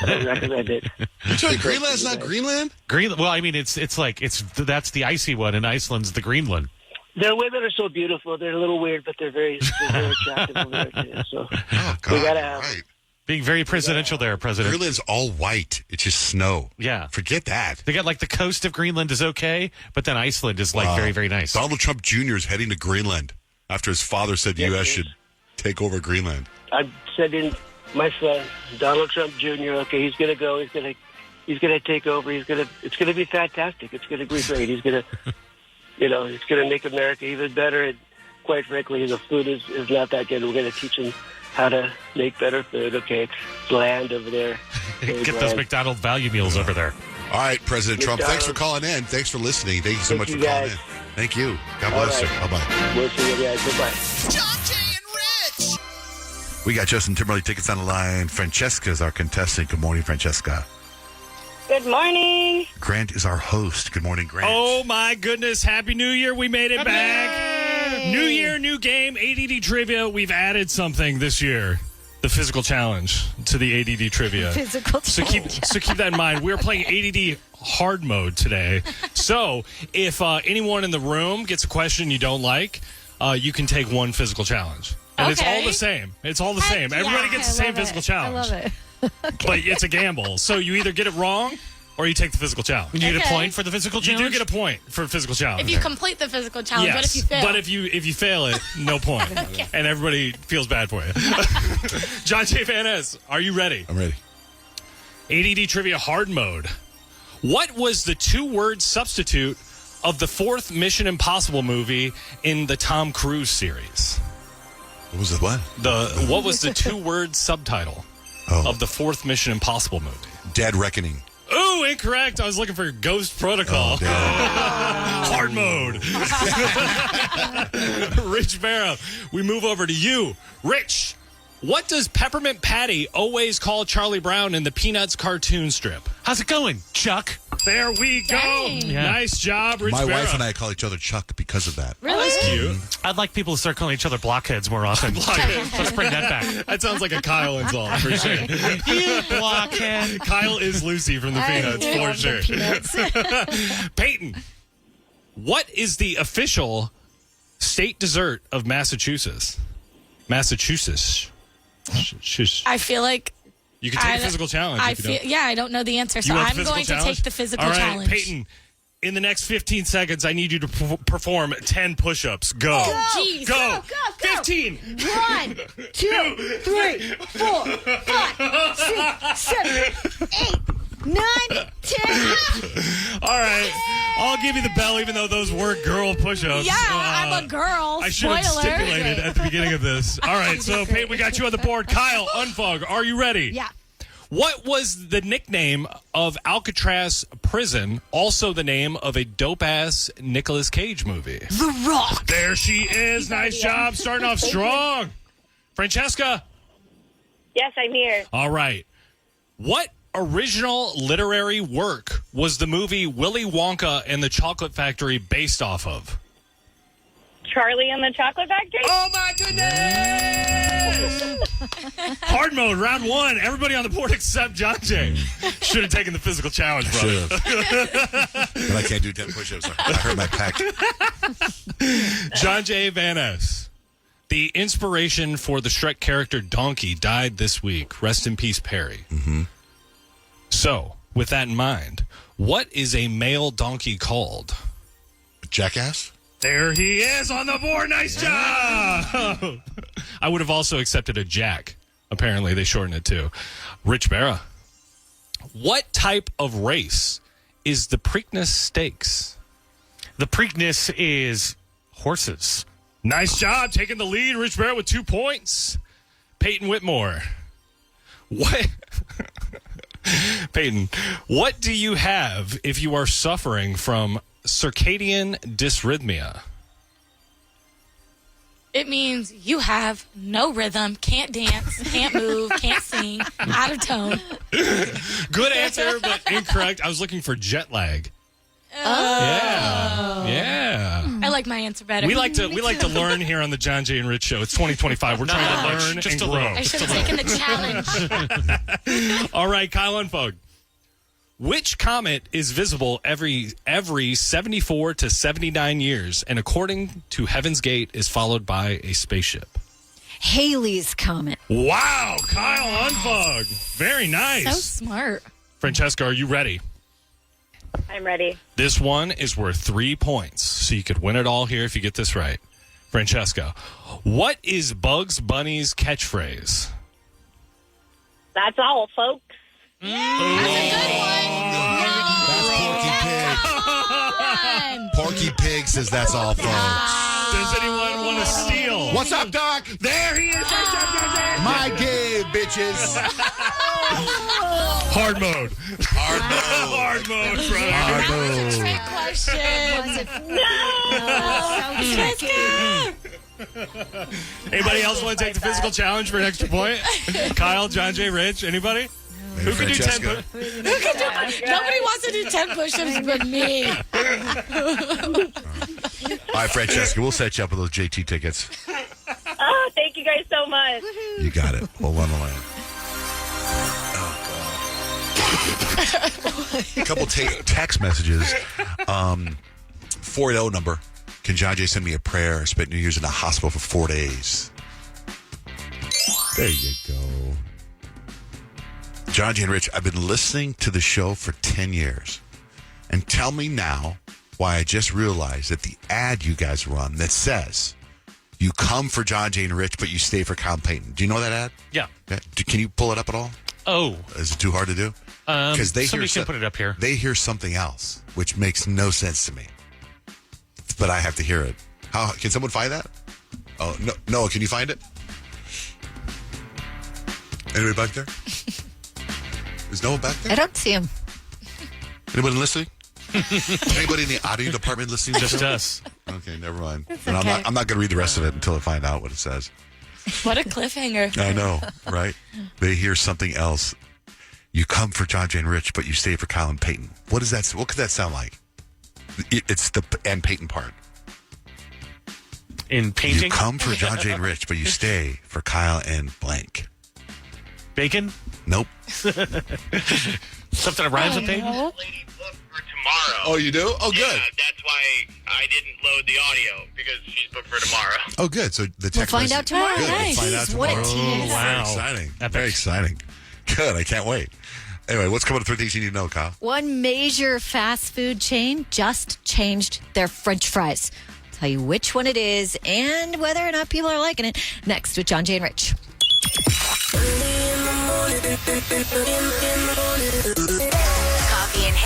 I don't recommend it. You're saying Greenland's not Greenland? Greenland. Well, I mean, that's the icy one, and Iceland's the Greenland. Their women are so beautiful. They're a little weird, but they're very attractive over there, too. So we got to have... Right. Being very presidential there, President. Greenland's all white. It's just snow. Yeah. Forget that. They got the coast of Greenland is okay, but then Iceland is very, very nice. Donald Trump Jr. is heading to Greenland after his father said the U.S. should take over Greenland. I'm sending my son, Donald Trump Jr., okay, he's going to go. He's going to take over. It's going to be fantastic. It's going to be great. He's going to, it's going to make America even better. And quite frankly, the food is not that good. We're going to teach him how to make better food. Okay, it's bland over there. Get those McDonald's value meals over there. All right, President Trump, thanks for calling in. Thanks for listening. Thank you so much for calling in. Thank you. God bless you. Bye-bye. We'll see you guys. Bye-bye. Johnjay and Rich. We got Justin Timberlake tickets on the line. Francesca is our contestant. Good morning, Francesca. Good morning. Grant is our host. Good morning, Grant. Oh, my goodness. Happy New Year. We made it back. New year, new game, ADD Trivia. We've added something this year. The physical challenge to the ADD Trivia. Physical challenge. So keep that in mind. We're playing ADD hard mode today. So if anyone in the room gets a question you don't like, you can take one physical challenge. And it's all the same. It's all the same. Everybody gets the same physical challenge. I love it. Okay. But it's a gamble. So you either get it wrong or you take the physical challenge. You get a point for the physical challenge? You do get a point for a physical challenge. If you complete the physical challenge, yes. But if you fail. But if you fail it, no point. Okay. And everybody feels bad for you. Johnjay Van Ness, are you ready? I'm ready. ADD Trivia Hard Mode. What was the two-word substitute of the fourth Mission Impossible movie in the Tom Cruise series? What was the what? What was the two-word subtitle of the fourth Mission Impossible movie? Dead Reckoning. Ooh, incorrect. I was looking for Ghost Protocol. Hard mode. Rich Barrow, we move over to you. Rich, what does Peppermint Patty always call Charlie Brown in the Peanuts cartoon strip? How's it going, Chuck? There we go. Yeah. Nice job, Rich My Barrow. wife and I call each other Chuck because of that. Really? That's cute. I'd like people to start calling each other blockheads more often. Let's bring that back. That sounds like a Kyle insult for sure. You blockhead. Kyle is Lucy from the Peanuts for sure. Peyton, what is the official state dessert of Massachusetts? Massachusetts. I feel like you can take a physical challenge. I don't know the answer, so I'm going to take the physical challenge. Peyton, in the next 15 seconds, I need you to perform 10 push-ups. Go. Jeez. Go. 15. 1, 2, 3, 4, 5, 6, 7, 8, 9, All right. I'll give you the bell, even though those were girl push-ups. Yeah, I'm a girl. I should have stipulated at the beginning of this. All right, so Peyton, we got you on the board. Kyle, Unfug, are you ready? Yeah. What was the nickname of Alcatraz Prison, also the name of a dope-ass Nicolas Cage movie? The Rock. There she is. Nice job. Starting off strong. Francesca? Yes, I'm here. All right. What original literary work was the movie Willy Wonka and the Chocolate Factory based off of? Charlie and the Chocolate Factory. Oh, my goodness! Hard mode, round one. Everybody on the board except Johnjay. Should have taken the physical challenge, brother. But I can't do 10 push-ups. I hurt my pec. Johnjay Van Ness. The inspiration for the Shrek character Donkey died this week. Rest in peace, Perry. Mm-hmm. So, with that in mind, what is a male donkey called? Jackass? There he is on the board. Nice job. I would have also accepted a jack. Apparently, they shortened it too. Rich Barra. What type of race is the Preakness Stakes? The Preakness is horses. Nice job taking the lead. Rich Barra with 2 points. Peyton Whitmore. What? Peyton, what do you have if you are suffering from circadian dysrhythmia? It means you have no rhythm, can't dance, can't move, can't sing, out of tone. Good answer, but incorrect. I was looking for jet lag. Oh. Yeah. I like my answer better. We like to learn here on the Johnjay and Rich Show. It's 2025. We're trying to learn just and a grow. little. I should have taken the challenge. All right, Kyle Unfug. Which comet is visible every 74 to 79 years, and according to Heaven's Gate, is followed by a spaceship? Halley's Comet. Wow, Kyle Unfug. Very nice. So smart. Francesca, are you ready? I'm ready. This one is worth 3 points, so you could win it all here if you get this right. Francesca, what is Bugs Bunny's catchphrase? That's all, folks. That's a good one. Porky Pig says that's all, folks. Does anyone want to steal? What's up, Doc? There he is. My game, bitches. Hard mode. Hard mode. Hard mode, brother. Hard That was a mode. trick question. Anybody else want to take the physical challenge for an extra point? Kyle, Johnjay, Rich, anybody? Maybe Who can do 10 Francesca. Nobody wants to do 10 push-ups but me. All right, Francesca, we'll set you up with those JT tickets. Oh, thank you guys so much. You got it. Hold on the line. A couple text messages. 480 number. Can Johnjay send me a prayer? I spent New Year's in the hospital for 4 days. There you go. Johnjay and Rich, I've been listening to the show for 10 years. And tell me now why I just realized that the ad you guys run that says you come for Johnjay and Rich, but you stay for Kyle and Peyton. Do you know that ad? Yeah. Can you pull it up at all? Oh. Is it too hard to do? Because Somebody can put it up here. They hear something else, which makes no sense to me. But I have to hear it. How can someone find that? Oh, no, Noah, can you find it? Anybody back there? Is Noah back there? I don't see him. Anybody listening? Anybody in the audio department listening to Just the show? us. Okay, never mind. It's And okay. I'm not going to read the rest of it until I find out what it says. What a cliffhanger. I know, right? They hear something else. You come for Johnjay and Rich, but you stay for Kyle and Peyton. What is that? What could that sound like? It's the and Peyton part. In painting? You come for Johnjay and Rich, but you stay for Kyle and blank. Bacon? Nope. Something that rhymes with bacon? Tomorrow. Oh, you do? Oh, good. Yeah, that's why I didn't load the audio because she's booked for tomorrow. Oh, good. So the text We'll find message- out tomorrow. Good. Nice. We'll find out Jeez, what a tomorrow. tease. Very Wow. exciting. Epic. Very exciting. Good. I can't wait. Anyway, what's coming to 3 things you need to know, Kyle? One major fast food chain just changed their French fries. I'll tell you which one it is and whether or not people are liking it. Next with Johnjay and Rich. Coffee and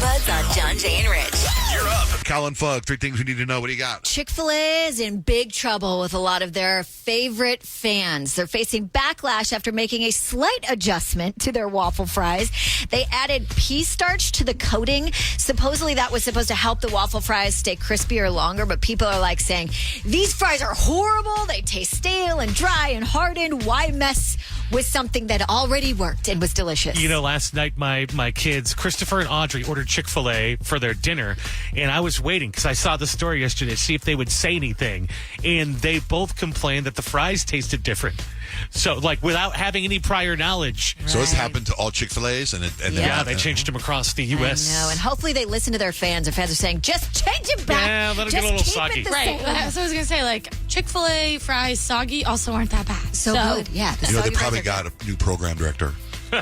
Buzz on Johnjay and Rich. You're up. Colin Fugg, 3 things we need to know. What do you got? Chick-fil-A is in big trouble with a lot of their favorite fans. They're facing backlash after making a slight adjustment to their waffle fries. They added pea starch to the coating. Supposedly that was supposed to help the waffle fries stay crispier longer, but people are like saying, these fries are horrible. They taste stale and dry and hardened. Why mess with something that already worked and was delicious? You know, last night my kids, Christopher and Audrey, ordered Chick-fil-A for their dinner, and I was waiting because I saw the story yesterday to see if they would say anything, and they both complained that the fries tasted different. So, like, without having any prior knowledge. Right. So it's happened to all Chick-fil-A's? Yeah, they changed them across the U.S. I know, and hopefully they listen to their fans. Their fans are saying, just change it back. Yeah, let it just get a little keep soggy. It the Right. same. So I was going to say, like, Chick-fil-A fries soggy also aren't that bad. So good. Yeah. They probably got a new program director. New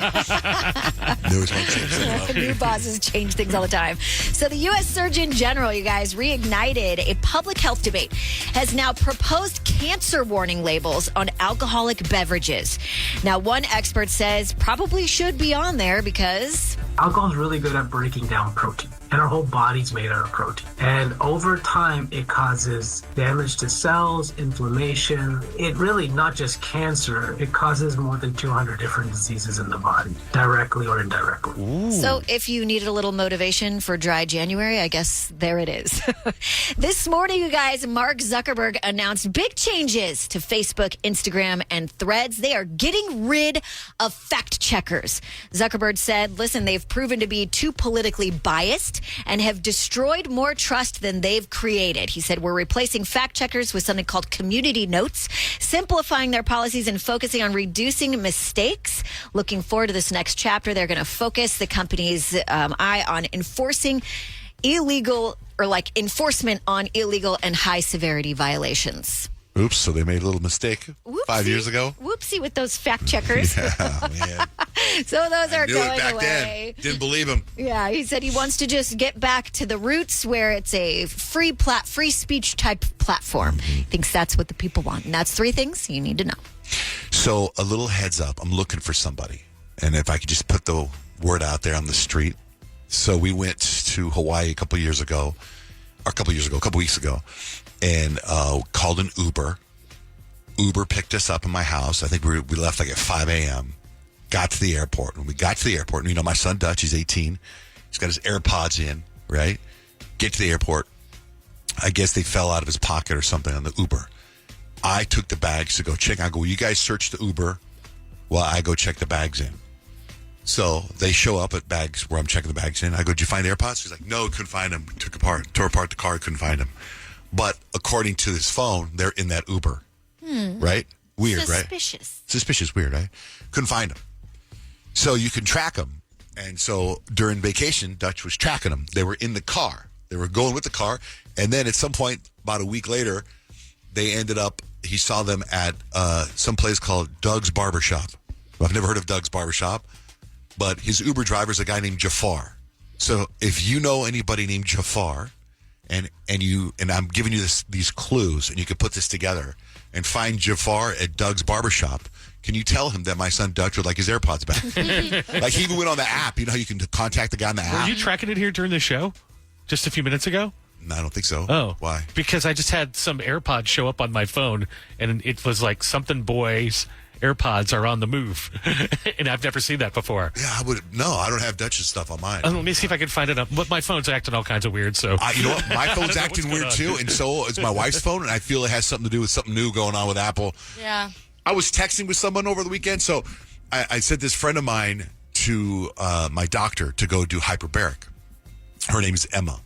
bosses change things all the time. So the U.S. Surgeon General, you guys, reignited a public health debate, has now proposed cancer warning labels on alcoholic beverages. Now, one expert says probably should be on there because alcohol is really good at breaking down protein, and our whole body's made out of protein. And over time, it causes damage to cells, inflammation. It really, not just cancer, it causes more than 200 different diseases in the body, directly or indirectly. Ooh. So if you needed a little motivation for dry January, I guess there it is. This morning, you guys, Mark Zuckerberg announced big changes to Facebook, Instagram, and Threads. They are getting rid of fact checkers. Zuckerberg said, listen, they've proven to be too politically biased and have destroyed more trust than they've created. He said, we're replacing fact checkers with something called community notes, simplifying their policies and focusing on reducing mistakes. Looking forward to this next chapter. They're going to focus the company's eye on enforcement on illegal and high severity violations. Oops, so they made a little mistake 5 years ago? Whoopsie with those fact checkers. Yeah, man. So those are Knew going it back away. then. Didn't believe him. Yeah, he said he wants to just get back to the roots where it's a free speech type platform. He thinks that's what the people want. And that's 3 things you need to know. So a little heads up, I'm looking for somebody. And if I could just put the word out there on the street. So we went to Hawaii a couple weeks ago, and called an Uber. Uber picked us up in my house. I think we left like at 5 a.m., got to the airport. When we got to the airport, and, my son Dutch, he's 18. He's got his AirPods in, right? Get to the airport. I guess they fell out of his pocket or something on the Uber. I took the bags to go check. I go, will you guys search the Uber while I go check the bags in? So they show up at bags where I'm checking the bags in. I go, did you find AirPods? He's like, no, couldn't find them. Tore apart the car, couldn't find them. But according to his phone, they're in that Uber. Right? Weird, Suspicious. right? Suspicious, weird, right? Couldn't find them. So you can track them. And so during vacation, Dutch was tracking them. They were in the car. They were going with the car. And then at some point, about a week later, they ended up, he saw them at some place called Doug's Barbershop. I've never heard of Doug's Barbershop, but his Uber driver is a guy named Jafar. So if you know anybody named Jafar, and I'm giving you these clues, and you could put this together and find Jafar at Doug's Barbershop, can you tell him that my son Dutch would like his AirPods back? Like, he even went on the app. You know how you can contact the guy on the app? Were you tracking it here during the show just a few minutes ago? No, I don't think so. Oh. Why? Because I just had some AirPods show up on my phone, and it was like something boys AirPods are on the move. And I've never seen that before. Yeah, I don't have Dutch's stuff on mine. Let me see if I can find it up. But my phone's acting all kinds of weird, so. You know what? My phone's acting weird too, and so is my wife's phone, and I feel it has something to do with something new going on with Apple. Yeah. I was texting with someone over the weekend, so I sent this friend of mine to my doctor to go do hyperbaric. Her name is Emma.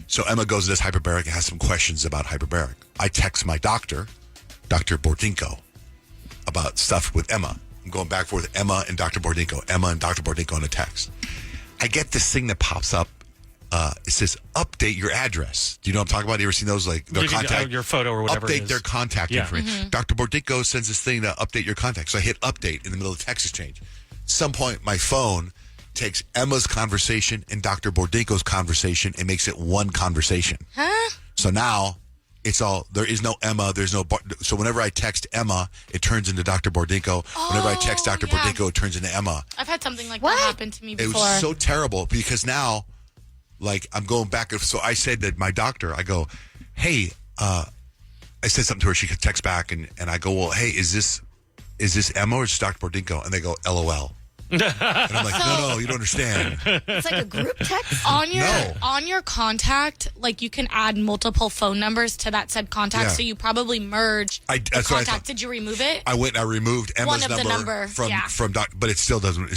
So Emma goes and does hyperbaric and has some questions about hyperbaric. I text my doctor, Dr. Bordinko, about stuff with Emma. I'm going back and forth with Emma and Dr. Bordinko in a text. I get this thing that pops up. It says, update your address. Do you know what I'm talking about? You ever seen those, like, their contact? Your photo or whatever Update it is. their contact information. Mm-hmm. Dr. Bordinko sends this thing to update your contact. So I hit update in the middle of the text exchange. At some point, my phone takes Emma's conversation and Dr. Bordinko's conversation and makes it one conversation. Huh? So now there is no Emma, so whenever I text Emma, it turns into Dr. Bordinko. Whenever I text Dr. Bordinko, it turns into Emma. I've had something like that happen to me before. It was so terrible because now like I'm going back. So I said to my doctor, I go, hey, I said something to her. She could text back, and I go, well, hey, is this Emma or is this Dr. Bordinko? And they go, LOL. And I'm like, no, you don't understand. It's like a group text? On your contact, like you can add multiple phone numbers to that said contact, so you probably merge the contact. Did you remove it? I went and I removed Emma's number from Dr. But it still doesn't,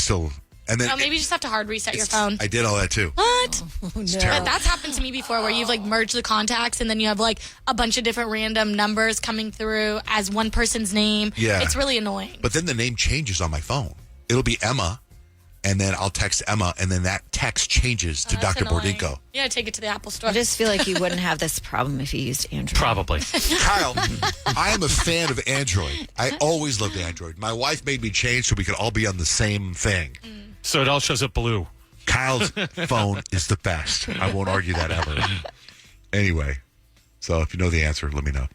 and then maybe you just have to hard reset your phone. I did all that too. What? Oh, no. That's happened to me before where you've like merged the contacts and then you have like a bunch of different random numbers coming through as one person's name. Yeah. It's really annoying. But then the name changes on my phone. It'll be Emma, and then I'll text Emma, and then that text changes to Dr. Bordinko. Yeah, take it to the Apple Store. I just feel like you wouldn't have this problem if you used Android. Probably. Kyle, I am a fan of Android. I always loved Android. My wife made me change so we could all be on the same thing. So it all shows up blue. Kyle's phone is the best. I won't argue that ever. Anyway, so if you know the answer, let me know.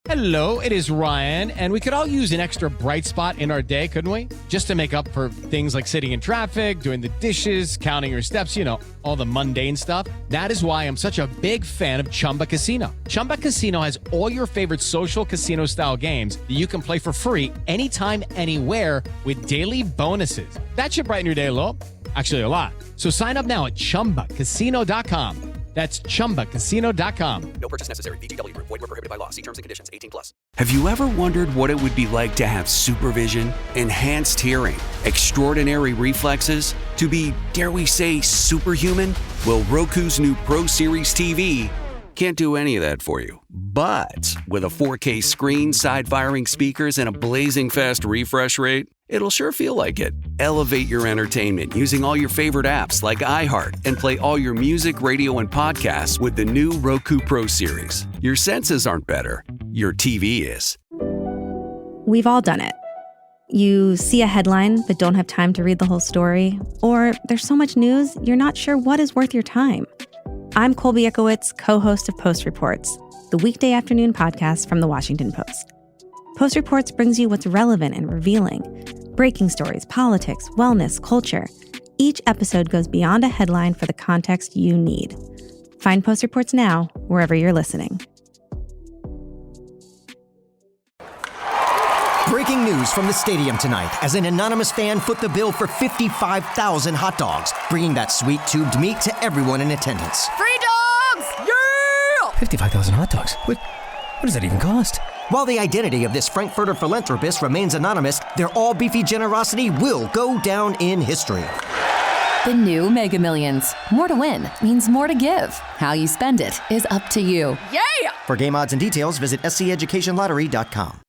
Hello, it is Ryan, and we could all use an extra bright spot in our day, couldn't we? Just to make up for things like sitting in traffic, doing the dishes, counting your steps, all the mundane stuff. That is why I'm such a big fan of Chumba Casino. Chumba Casino has all your favorite social casino-style games that you can play for free anytime, anywhere with daily bonuses. That should brighten your day a little. Actually, a lot. So sign up now at ChumbaCasino.com. That's ChumbaCasino.com. No purchase necessary. VGW Group. Void where prohibited by law. See terms and conditions. 18+. Have you ever wondered what it would be like to have supervision, enhanced hearing, extraordinary reflexes, to be, dare we say, superhuman? Well, Roku's new Pro Series TV can't do any of that for you. But with a 4K screen, side-firing speakers, and a blazing fast refresh rate, it'll sure feel like it. Elevate your entertainment using all your favorite apps like iHeart and play all your music, radio, and podcasts with the new Roku Pro Series. Your senses aren't better. Your TV is. We've all done it. You see a headline but don't have time to read the whole story, or there's so much news you're not sure what is worth your time. I'm Colby Ekowitz, co-host of Post Reports, the weekday afternoon podcast from The Washington Post. Post Reports brings you what's relevant and revealing. Breaking stories, politics, wellness, culture. Each episode goes beyond a headline for the context you need. Find Post Reports now, wherever you're listening. Breaking news from the stadium tonight as an anonymous fan foot the bill for 55,000 hot dogs, bringing that sweet tubed meat to everyone in attendance. Free dogs! Yeah! 55,000 hot dogs? What does that even cost? While the identity of this Frankfurter philanthropist remains anonymous, their all-beefy generosity will go down in history. The new Mega Millions. More to win means more to give. How you spend it is up to you. Yeah! For game odds and details, visit SCEducationLottery.com.